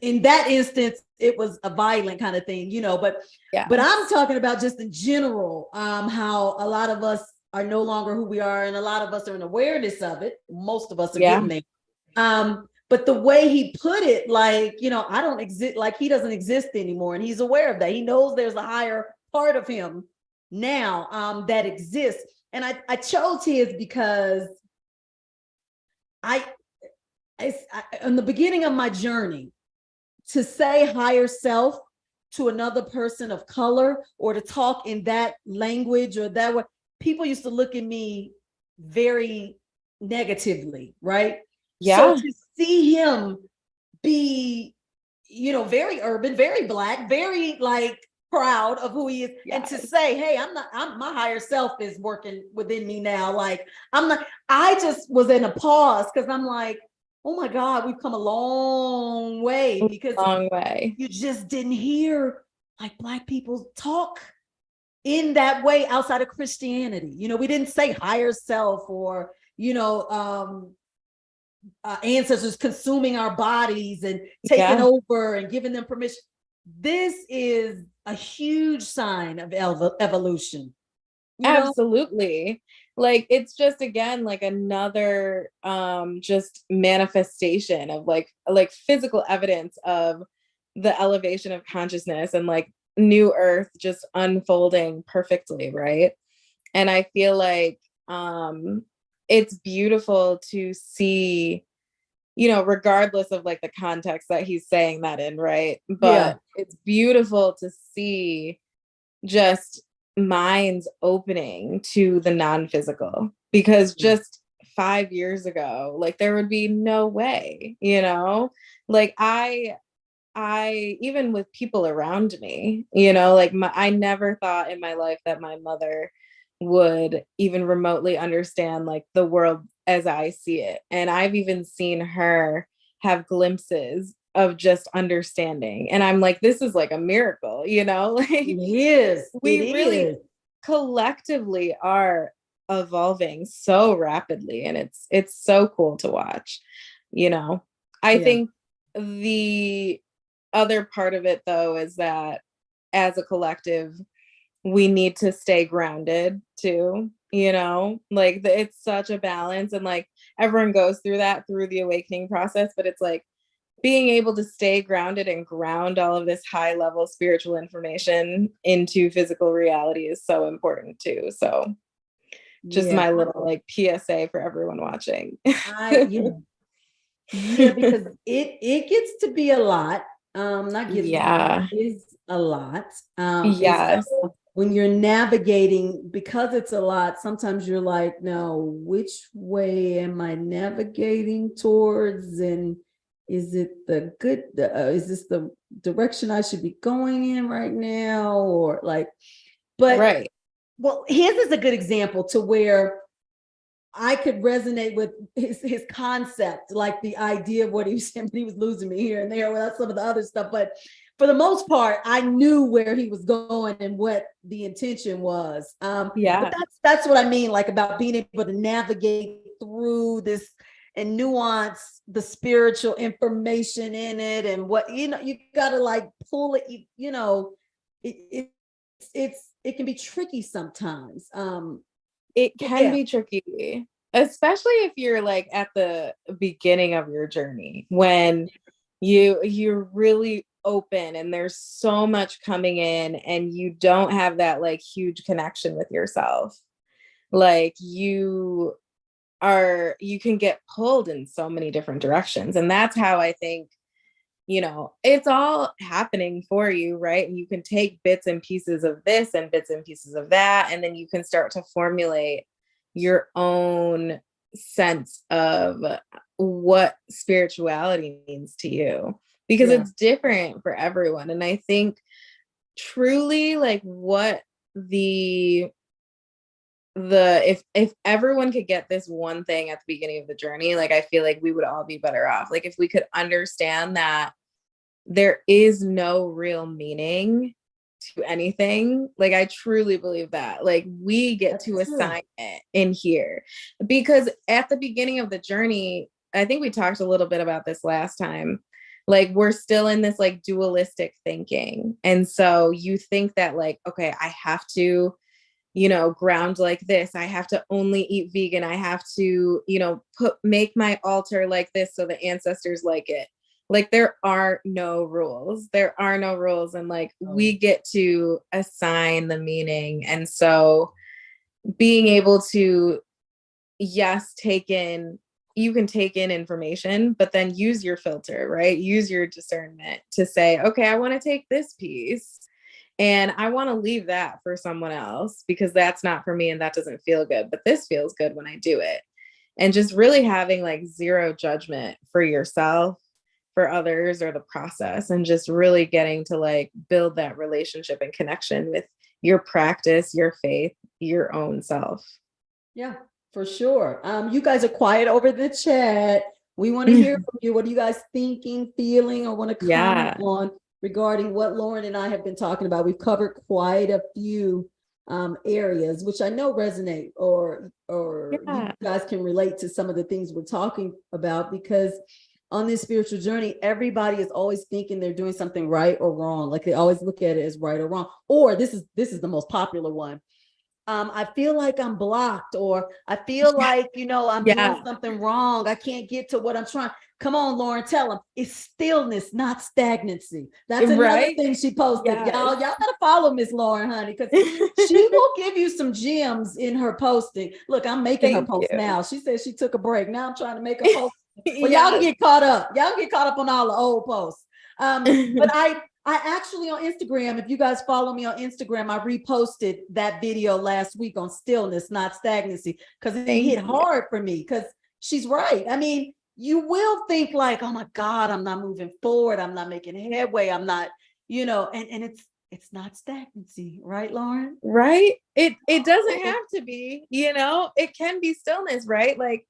in that instance, it was a violent kind of thing, you know, but I'm talking about just in general, how a lot of us are no longer who we are, and a lot of us are in awareness of it. Most of us are getting there. But the way he put it, like, you know, I don't exist, like he doesn't exist anymore, and he's aware of that. He knows there's a higher part of him now that exists. And I chose his because in the beginning of my journey, to say higher self to another person of color or to talk in that language or that way, people used to look at me very negatively, right? Yeah. So to see him be, you know, very urban, very Black, very like proud of who he is, and to say, hey, my higher self is working within me now. Like I just was in a pause because I'm like, oh my God, we've come a long way, because you just didn't hear like Black people talk in that way outside of Christianity. You know, we didn't say higher self or, you know, ancestors consuming our bodies and taking over and giving them permission. This is a huge sign of evolution. Absolutely. Like, it's just, again, like another just manifestation of like physical evidence of the elevation of consciousness and like new earth just unfolding perfectly, right? And I feel like it's beautiful to see regardless of like the context that he's saying that in, right? Yeah. But it's beautiful to see just minds opening to the non-physical, because just 5 years ago, like there would be no way, like I even with people around me, like I never thought in my life that my mother would even remotely understand like the world as I see it. And I've even seen her have glimpses of just understanding. And I'm like, this is like a miracle, like It is. we It really is. collectively are evolving so rapidly, and it's so cool to watch. I Yeah. think the other part of it though is that as a collective we need to stay grounded too, like it's such a balance, and like everyone goes through that through the awakening process, but it's like being able to stay grounded and ground all of this high level spiritual information into physical reality is so important too. So just Yeah. my little like PSA for everyone watching. Yeah, because it gets to be a lot. Not gets to be, Yeah. it is a lot. And Yes. so when you're navigating, because it's a lot, sometimes you're like, no, which way am I navigating towards? And is it the good, is this the direction I should be going in right now? Or like, but Right. well, his is a good example to where I could resonate with his concept, like the idea of what he was saying, but he was losing me here and there without some of the other stuff. But for the most part, I knew where he was going and what the intention was. Yeah. But that's what I mean, like about being able to navigate through this and nuance the spiritual information in it, and what you got to like pull it. It can be tricky sometimes. It can be tricky, especially if you're like at the beginning of your journey, when you're really open and there's so much coming in and you don't have that like huge connection with yourself. Like you can get pulled in so many different directions. And that's how I think, it's all happening for you, right? And you can take bits and pieces of this and bits and pieces of that, and then you can start to formulate your own sense of what spirituality means to you, because it's different for everyone. And I think truly like what if everyone could get this one thing at the beginning of the journey, like I feel like we would all be better off. Like if we could understand that there is no real meaning to anything. Like I truly believe that. Like we get to assign it in here, because at the beginning of the journey, I think we talked a little bit about this last time. Like we're still in this like dualistic thinking. And so you think that like, okay, I have to ground like this. I have to only eat vegan. I have to, make my altar like this so the ancestors like it. Like there are no rules. There are no rules. And like we get to assign the meaning. And so being able to, yes, you can take in information, but then use your filter, right? Use your discernment to say, okay, I want to take this piece and I want to leave that for someone else because that's not for me and that doesn't feel good, but this feels good when I do it. And just really having like zero judgment for yourself, for others, or the process, and just really getting to like build that relationship and connection with your practice, your faith, your own self. Yeah, for sure. You guys are quiet over the chat. We want to hear from you. What are you guys thinking, feeling, or want to comment on regarding what Lauren and I have been talking about? We've covered quite a few areas, which I know resonate, or you guys can relate to some of the things we're talking about, because on this spiritual journey, everybody is always thinking they're doing something right or wrong. Like they always look at it as right or wrong. Or this is the most popular one. I feel like I'm blocked, or I feel like, I'm doing something wrong. I can't get to what I'm trying. Come on, Lauren, tell them it's stillness, not stagnancy. That's another thing she posted. Y'all gotta follow Miss Lauren, honey, because she will give you some gems in her posting. Look, I'm making her post now. She said she took a break. Now I'm trying to make her post Well, y'all can get caught up. Y'all can get caught up on all the old posts. But I actually on Instagram, if you guys follow me on Instagram, I reposted that video last week on stillness, not stagnancy, because it hit hard for me. Because she's right. I mean, you will think like, oh my God, I'm not moving forward. I'm not making headway. I'm not, and it's not stagnancy, right, Lauren? Right? It doesn't have to be, it can be stillness, right? Like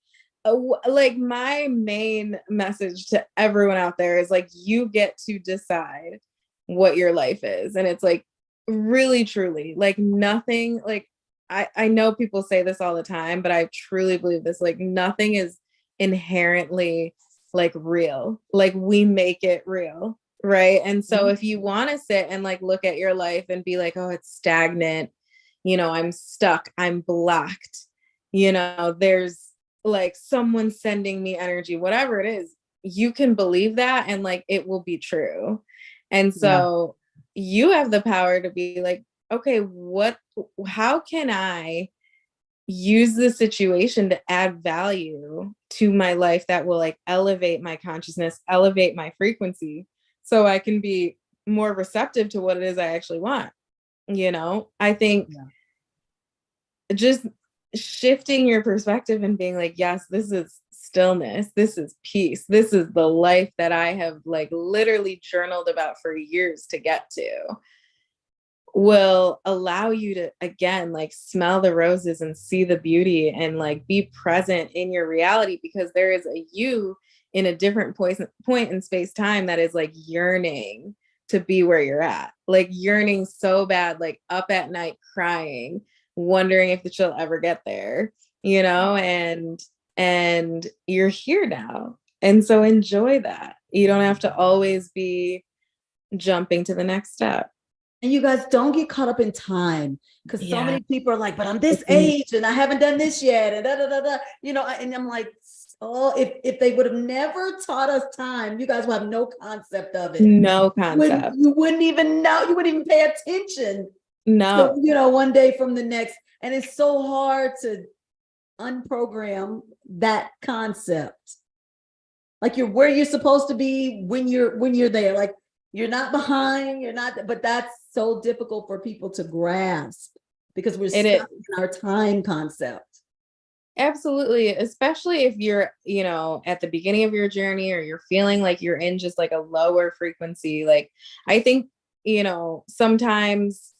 my main message to everyone out there is like, you get to decide what your life is. And it's like, really, truly, like nothing, like I know people say this all the time, but I truly believe this, like nothing is inherently like real. Like we make it real. Right. And so if you want to sit and like look at your life and be like, oh, it's stagnant, I'm stuck, I'm blocked, there's like someone sending me energy, whatever it is, you can believe that and like it will be true. And so you have the power to be like, okay, how can I use the situation to add value to my life that will like elevate my consciousness, elevate my frequency, so I can be more receptive to what it is I actually want. I think just shifting your perspective and being like, yes, this is stillness, this is peace, this is the life that I have like literally journaled about for years to get to, will allow you to again like smell the roses and see the beauty and like be present in your reality, because there is a you in a different point in space time that is like yearning to be where you're at, like yearning so bad, like up at night crying, wondering if she'll ever get there, and you're here now. And so enjoy that. You don't have to always be jumping to the next step. And you guys don't get caught up in time, because so many people are like, but I'm this age and I haven't done this yet. And and I'm like, oh, if they would have never taught us time, you guys will have no concept of it. No concept. You wouldn't even know, you wouldn't even pay attention. No. So, one day from the next. And it's so hard to unprogram that concept. Like you're where you're supposed to be when you're there. Like you're not behind, but that's so difficult for people to grasp because we're stuck in our time concept. Absolutely. Especially if you're, at the beginning of your journey, or you're feeling like you're in just like a lower frequency. Like, I think, sometimes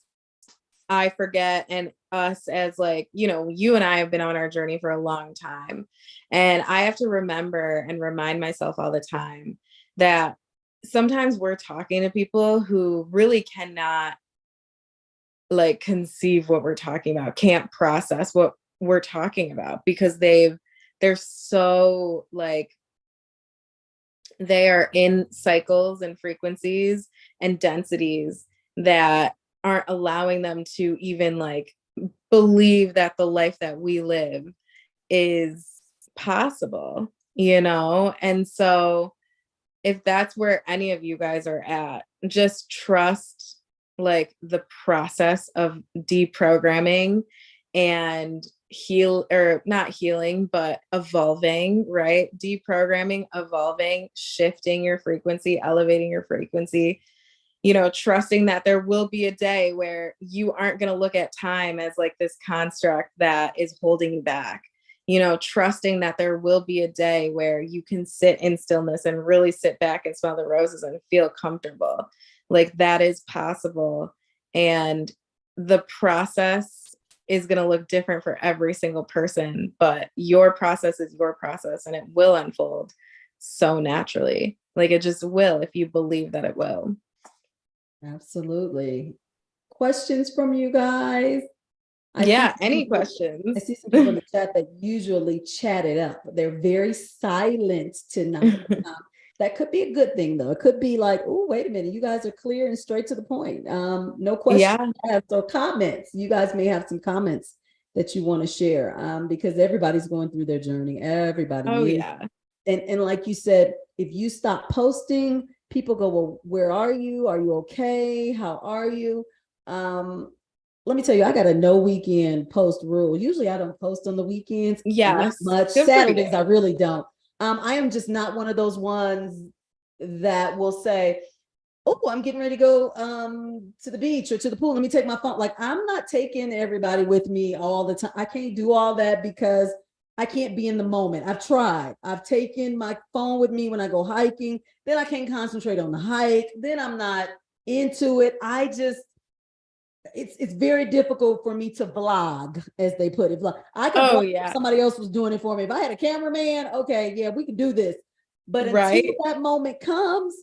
I forget, and us as like, you and I have been on our journey for a long time. And I have to remember and remind myself all the time that sometimes we're talking to people who really cannot like conceive what we're talking about, can't process what we're talking about, because they're so like, they are in cycles and frequencies and densities that aren't allowing them to even like believe that the life that we live is possible, And so if that's where any of you guys are at, just trust like the process of deprogramming and not healing, but evolving, right? Deprogramming, evolving, shifting your frequency, elevating your frequency, trusting that there will be a day where you aren't going to look at time as like this construct that is holding you back, trusting that there will be a day where you can sit in stillness and really sit back and smell the roses and feel comfortable. Like that is possible. And the process is going to look different for every single person, but your process is your process, and it will unfold so naturally. Like it just will, if you believe that it will. Absolutely. Questions from you guys? Any questions? I see some people in the chat that usually chat it up, but they're very silent tonight. That could be a good thing, though. It could be like, oh, wait a minute, you guys are clear and straight to the point. No questions or comments. You guys may have some comments that you want to share, because everybody's going through their journey. Everybody. Oh, yeah. And like you said, if you stop posting, people go, well, where are you? Are you okay? How are you? Let me tell you, I got a no weekend post rule. Usually I don't post on the weekends. Yes. Not much. Saturdays, I really don't. I am just not one of those ones that will say, oh, I'm getting ready to go to the beach or to the pool. Let me take my phone. Like, I'm not taking everybody with me all the time. I can't do all that because I can't be in the moment. I've tried. I've taken my phone with me when I go hiking. Then I can't concentrate on the hike. Then I'm not into it. It's very difficult for me to vlog, as they put it. I could Oh vlog if yeah. somebody else was doing it for me. If I had a cameraman, okay, yeah, we could do this. But until Right. that moment comes,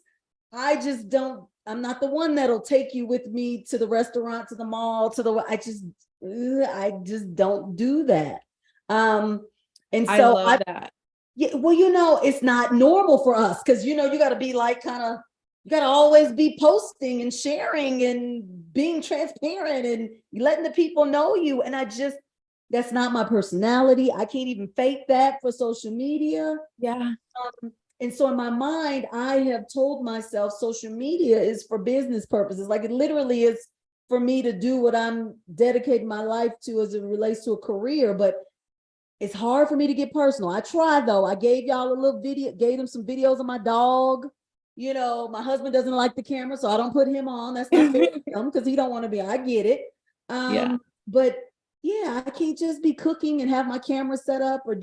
I just don't. I'm not the one that'll take you with me to the restaurant, to the mall, to the. I just don't do that. And I so love that. yeah, well, it's not normal for us because you got to be like kind of, you got to always be posting and sharing and being transparent and letting the people know you. And that's not my personality. I can't even fake that for social media. Yeah. And so in my mind, I have told myself social media is for business purposes. Like, it literally is for me to do what I'm dedicating my life to as it relates to a career. But it's hard for me to get personal. I try though. I gave y'all a little video, gave them some videos of my dog. My husband doesn't like the camera, so I don't put him on. That's not fair to him because he don't want to be. I get it. Yeah. But yeah, I can't just be cooking and have my camera set up or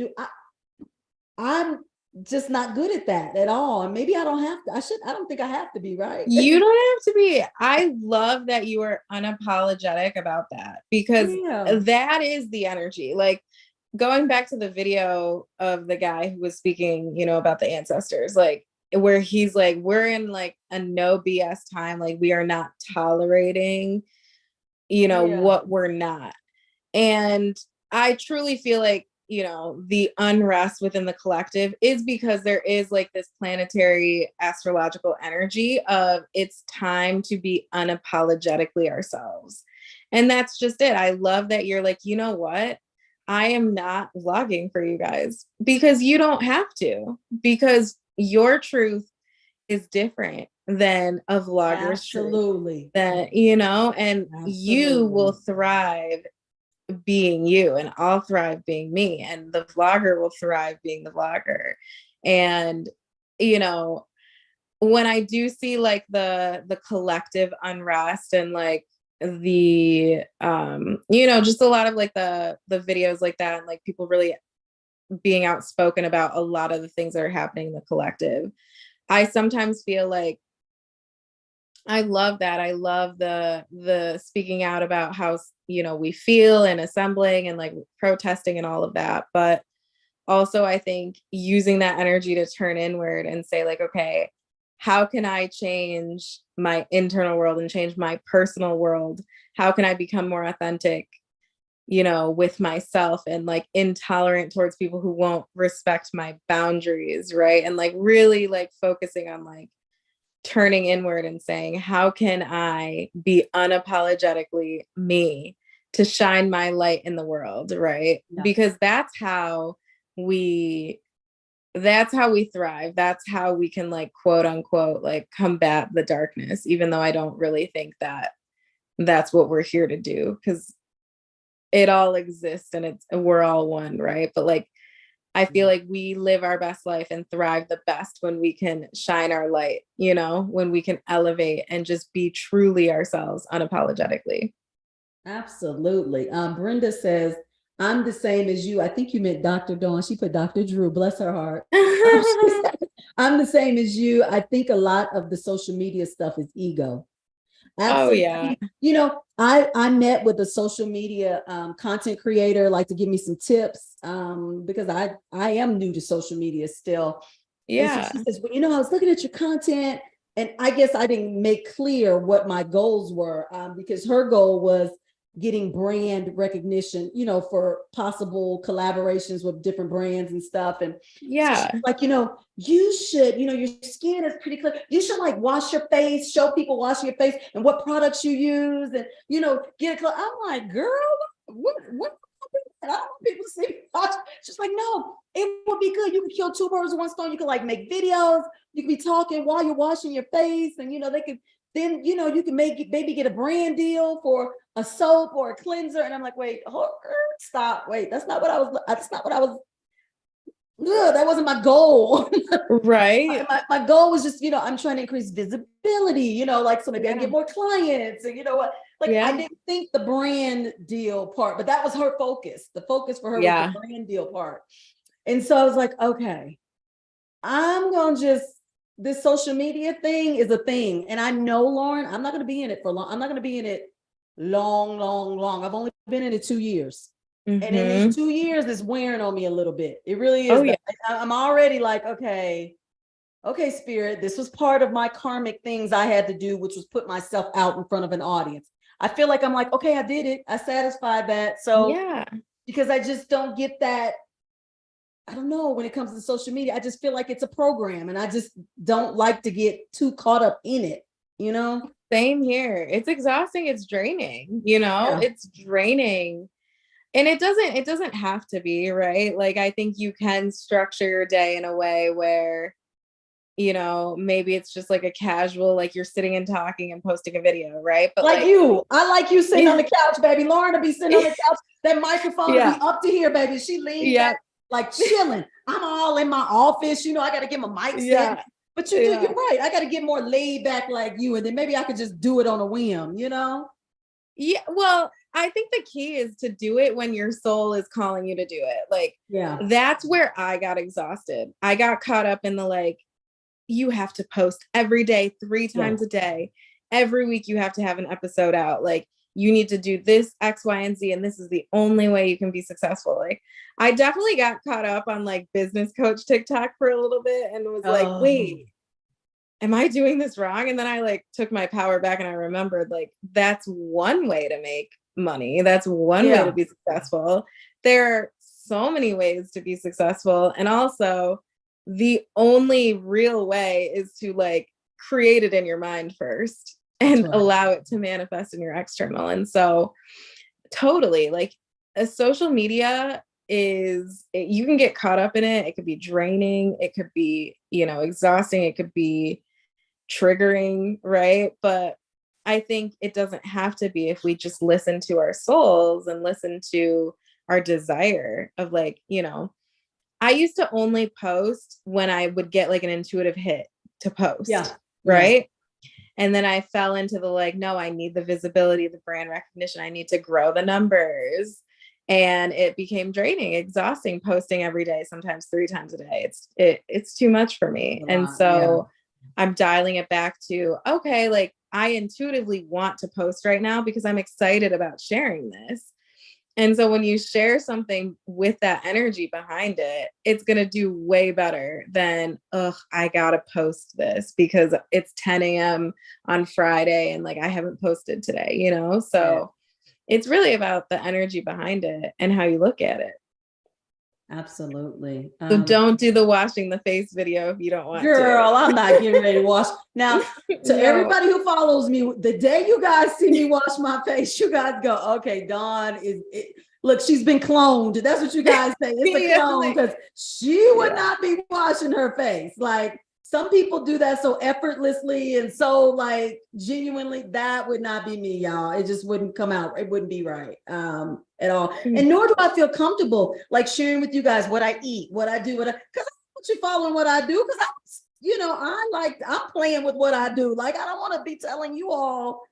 I'm just not good at that at all. And maybe I don't have to. I don't think I have to be, right? You don't have to be. I love that you are unapologetic about that because Yeah. that is the energy. Like, going back to the video of the guy who was speaking, about the ancestors, like, where he's like, we're in like a no BS time. Like, we are not tolerating, Yeah. what we're not. And I truly feel like, the unrest within the collective is because there is like this planetary astrological energy of it's time to be unapologetically ourselves. And that's just it. I love that you're like, you know what? I am not vlogging for you guys because you don't have to, because your truth is different than a vlogger's truth. Absolutely. That, and you will Absolutely. thrive being you, and I'll thrive being me, and the vlogger will thrive being the vlogger. And when I do see like the collective unrest and like the just a lot of like the videos like that, and like people really being outspoken about a lot of the things that are happening in the collective, I sometimes feel like I love that. I love the speaking out about how, we feel and assembling and like protesting and all of that. But also I think using that energy to turn inward and say like, okay, how can I change my internal world and change my personal world? How can I become more authentic, with myself, and like intolerant towards people who won't respect my boundaries, right? And like really like focusing on like turning inward and saying, how can I be unapologetically me to shine my light in the world, right? Yeah. Because that's how we thrive. That's how we can like quote unquote like combat the darkness, even though I don't really think that that's what we're here to do, because it all exists and we're all one, right? But like I feel like we live our best life and thrive the best when we can shine our light, when we can elevate and just be truly ourselves unapologetically. Absolutely. Brenda says, I'm the same as you. I think you meant Dr. Dawn. She put Dr. Drew, bless her heart. I'm the same as you. I think a lot of the social media stuff is ego. Absolutely. Oh yeah. I met with a social media content creator, like to give me some tips because I am new to social media still. Yeah. And so she says, well, I was looking at your content, and I guess I didn't make clear what my goals were because her goal was getting brand recognition, for possible collaborations with different brands and stuff. And yeah, so like, you should, your skin is pretty clear. You should like wash your face, show people washing your face and what products you use, and get it. I'm like, girl, what? I don't want people to see me wash. She's like, no, it would be good. You could kill two birds with one stone. You could like make videos. You could be talking while you're washing your face, and they could. Then you can maybe get a brand deal for a soap or a cleanser. And I'm like, wait, stop, wait, that's not what I was. that wasn't my goal. Right. My goal was just, I'm trying to increase visibility, like, so maybe I can Yeah. get more clients, and you know what, like, I Yeah. didn't think the brand deal part, but that was her focus. The focus for her was Yeah. the brand deal part. And so I was like, okay, I'm going to just, this social media thing is a thing. And I know, Lauren, I'm not going to be in it for long. I'm not going to be in it long, long, long. I've only been in it 2 years. And in Mm-hmm. these 2 years, it's wearing on me a little bit. It really is. Oh, yeah. I'm already like, okay, Spirit, this was part of my karmic things I had to do, which was put myself out in front of an audience. I feel like I'm like, okay, I did it. I satisfied that. So, Yeah. because I just don't get that. I don't know, when it comes to social media, I just feel like it's a program, and I just don't like to get too caught up in it, Same here. It's exhausting. It's draining, Yeah. it's draining. And it doesn't have to be, right? Like, I think you can structure your day in a way where, maybe it's just like a casual, like you're sitting and talking and posting a video, right? But Like you, I like you sitting on the couch, baby. Lauren will be sitting on the couch. That microphone will be up to here, baby. She leaned back, like chilling. I'm all in my office. I got to get my mic set. But you're right. I got to get more laid back like you. And then maybe I could just do it on a whim, Yeah. Well, I think the key is to do it when your soul is calling you to do it. Like, that's where I got exhausted. I got caught up in the, like, you have to post every day, 3 times a day. Every week you have to have an episode out. Like, you need to do this X, Y, and Z, and this is the only way you can be successful. Like, I definitely got caught up on like business coach TikTok for a little bit and was like, wait, am I doing this wrong? And then I like took my power back and I remembered, like, that's one way to make money. That's one way to be successful. There are so many ways to be successful. And also, the only real way is to like create it in your mind first and allow it to manifest in your external. And so totally, like, a social media you can get caught up in it. It could be draining. It could be, exhausting. It could be triggering, right? But I think it doesn't have to be if we just listen to our souls and listen to our desire of, like, I used to only post when I would get like an intuitive hit to post. Right. And then I fell into the, like, no, I need the visibility, the brand recognition. I need to grow the numbers. And it became draining, exhausting, posting every day, sometimes 3 times a day. It's too much for me. And so I'm dialing it back to, okay, like, I intuitively want to post right now because I'm excited about sharing this. And so when you share something with that energy behind it, it's going to do way better than, I got to post this because it's 10 a.m. on Friday and like I haven't posted today, So it's really about the energy behind it and how you look at it. Absolutely. So don't do the washing the face video if you don't want to. Girl, I'm not getting ready to wash. Now, to everybody who follows me, the day you guys see me wash my face, you guys go, okay, Dawn look, she's been cloned. That's what you guys say. It's a clone, because she would not be washing her face. Like, some people do that so effortlessly and so like genuinely. That would not be me, y'all. It just wouldn't come out. It wouldn't be right at all. And nor do I feel comfortable like sharing with you guys what I eat, what I do, because I want you following what I do, because I'm playing with what I do. Like, I don't want to be telling you all,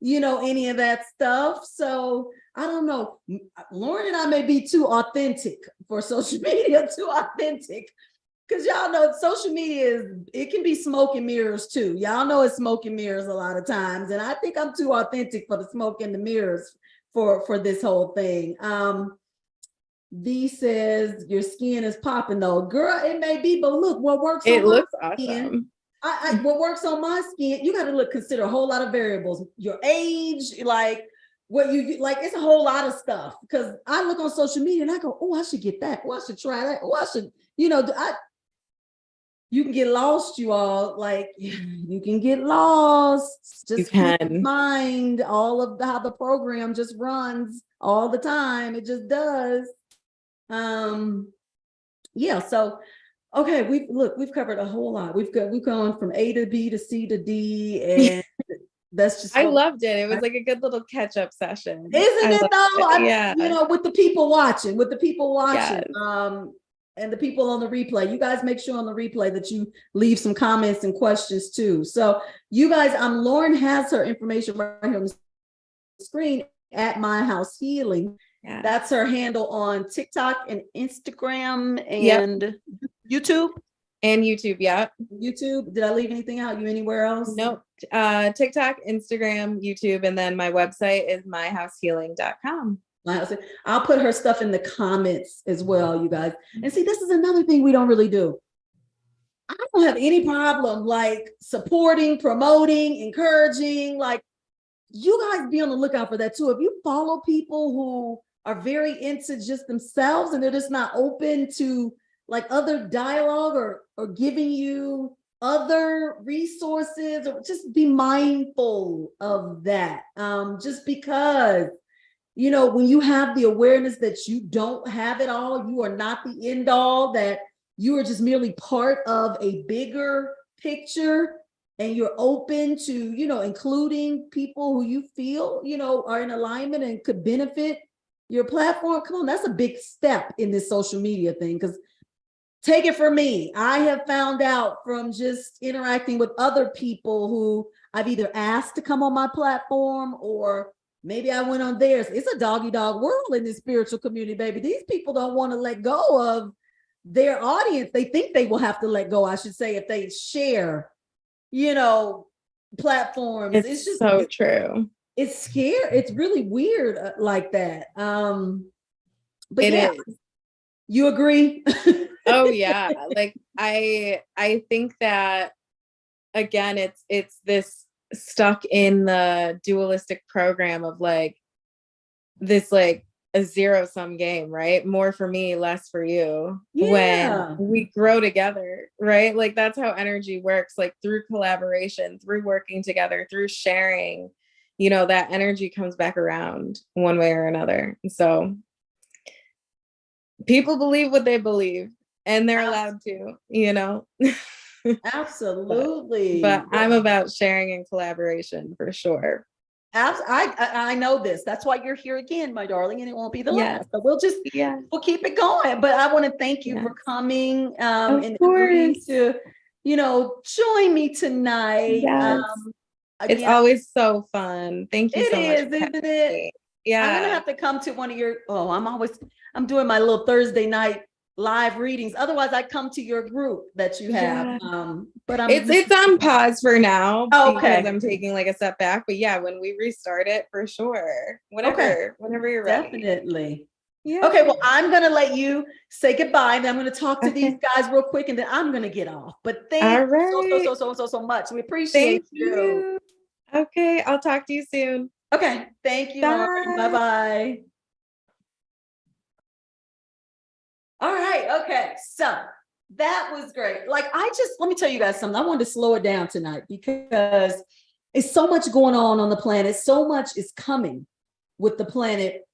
any of that stuff. So I don't know. Lauren and I may be too authentic for social media, too authentic. Because y'all know social media it can be smoke and mirrors too. Y'all know it's smoke and mirrors a lot of times. And I think I'm too authentic for the smoke and the mirrors for this whole thing. V says your skin is popping though. Girl, it may be, but look, what works on my skin. Awesome. What works on my skin, you got to consider a whole lot of variables. Your age, like what you like, it's a whole lot of stuff. Because I look on social media and I go, I should get that. I should try that. I should, you can get lost, you all. Like, you can get lost. Just keep in mind all of how the program just runs all the time. It just does. So okay, we've covered a whole lot. We've gone from A to B to C to D, and that's just I loved it. It was like a good little catch-up session. Isn't it though? With the people watching. and the people on the replay, you guys make sure on the replay that you leave some comments and questions too. So you guys, Lauren has her information right here on the screen at My House Healing. Yeah. That's her handle on TikTok and Instagram and YouTube. And YouTube, yeah. YouTube. Did I leave anything out? You anywhere else? Nope. TikTok, Instagram, YouTube, and then my website is myhousehealing.com. I'll put her stuff in the comments as well, you guys. And see, this is another thing we don't really do. I don't have any problem like supporting, promoting, encouraging. Like, you guys be on the lookout for that too. If you follow people who are very into just themselves and they're just not open to like other dialogue or giving you other resources, or just be mindful of that. Just because, you know, when you have the awareness that you don't have it all, you are not the end all, that you are just merely part of a bigger picture, and you're open to, you know, including people who you feel, you know, are in alignment and could benefit your platform. Come on, that's a big step in this social media thing. Because take it from me, I have found out from just interacting with other people who I've either asked to come on my platform or maybe I went on theirs. It's a doggy dog world in this spiritual community, baby. These people don't want to let go of their audience. They think they will have to let go, I should say, if they share, you know, platforms. It's just so true. It's scary. It's really weird like that. But it yeah, is. You agree? Oh yeah. Like I think that again, it's this stuck in the dualistic program of like this, like a zero-sum game, right? More for me, less for you. Yeah. When we grow together, right? Like that's how energy works, like through collaboration, through working together, through sharing, you know, that energy comes back around one way or another. And so people believe what they believe, and they're allowed to, you know. Absolutely. But I'm about sharing and collaboration for sure. I know this. That's why you're here again, my darling, and it won't be the last. So we'll keep it going. But I want to thank you for coming and agreeing to, you know, join me tonight. Yes. It's always so fun. Thank you so much. It is, isn't it? Yeah. I'm gonna have to come to one of your. I'm doing my little Thursday night live readings. Otherwise, I come to your group that you have. But it's on pause for now. Okay. Because I'm taking like a step back. But yeah, when we restart it, for sure. Whenever you're ready. Definitely. Yeah. Okay, well, I'm gonna let you say goodbye. Then I'm gonna talk to these guys real quick, and then I'm gonna get off. But thank you so much. We appreciate you. Okay, I'll talk to you soon. Okay, thank you. Bye bye. All right. Okay. So that was great. Like, let me tell you guys something. I wanted to slow it down tonight because it's so much going on the planet. So much is coming with the planet.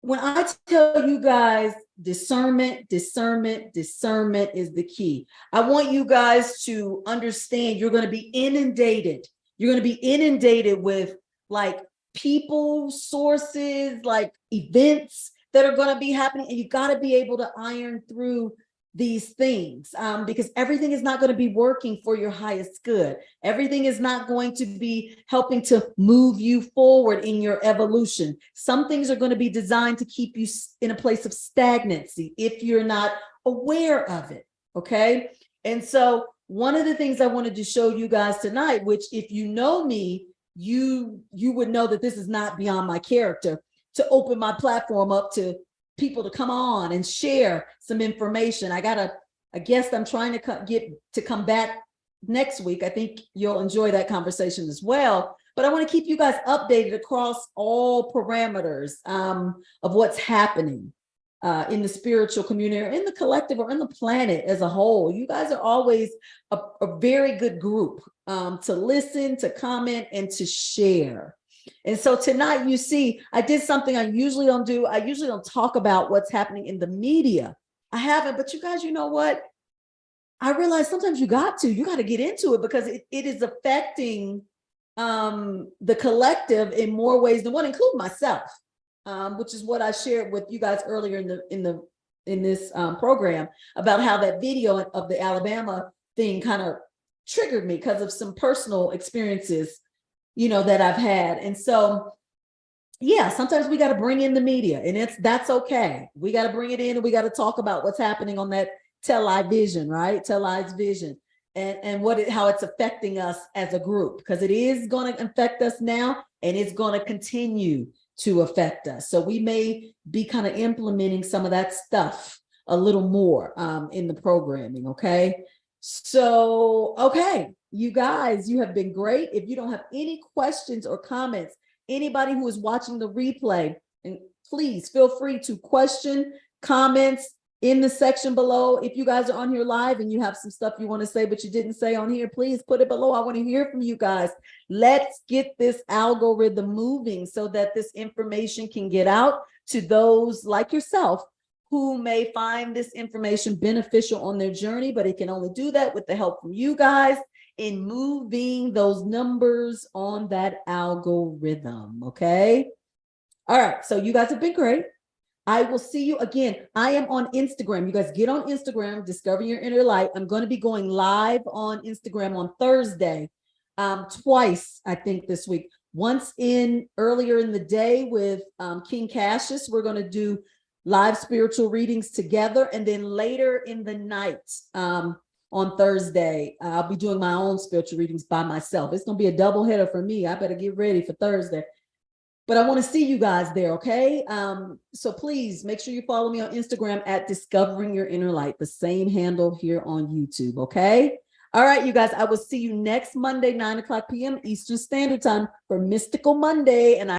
When I tell you guys discernment is the key. I want you guys to understand you're going to be inundated. You're going to be inundated with like people, sources, like events that are going to be happening, and you got to be able to iron through these things because everything is not going to be working for your highest good. Everything is not going to be helping to move you forward in your evolution. Some things are going to be designed to keep you in a place of stagnancy if you're not aware of it. Okay. And so one of the things I wanted to show you guys tonight, which if you know me, you would know that this is not beyond my character, to open my platform up to people to come on and share some information. I got a guest I'm trying to get to come back next week. I think you'll enjoy that conversation as well. But I want to keep you guys updated across all parameters of what's happening in the spiritual community or in the collective or in the planet as a whole. You guys are always a very good group to listen, to comment, and to share. And so tonight, you see, I did something I usually don't do. I usually don't talk about what's happening in the media. I haven't, but you guys, you know what? I realize sometimes you got to get into it because it is affecting the collective in more ways than one, including myself, which is what I shared with you guys earlier in the program about how that video of the Alabama thing kind of triggered me because of some personal experiences, that I've had. And so, yeah, sometimes we got to bring in the media, and that's okay. We got to bring it in, and we got to talk about what's happening on that television, right? Televised vision, and how it's affecting us as a group, because it is going to affect us now, and it's going to continue to affect us. So we may be kind of implementing some of that stuff a little more in the programming. Okay. So, okay, you guys, you have been great. If you don't have any questions or comments, anybody who is watching the replay, and please feel free to question, comments in the section below. If you guys are on here live and you have some stuff you want to say, but you didn't say on here, please put it below. I want to hear from you guys. Let's get this algorithm moving so that this information can get out to those like yourself who may find this information beneficial on their journey, but it can only do that with the help from you guys in moving those numbers on that algorithm. Okay. All right. So you guys have been great. I will see you again. I am on Instagram. You guys get on Instagram, Discover Your Inner Light. I'm going to be going live on Instagram on Thursday, twice, I think, this week. Once earlier in the day with King Cassius. We're going to do live spiritual readings together. And then later in the night, on Thursday, I'll be doing my own spiritual readings by myself. It's going to be a double header for me. I better get ready for Thursday. But I want to see you guys there, okay? So please make sure you follow me on Instagram at Discovering Your Inner Light, the same handle here on YouTube, okay? All right, you guys, I will see you next Monday, 9 o'clock p.m. Eastern Standard Time for Mystical Monday. And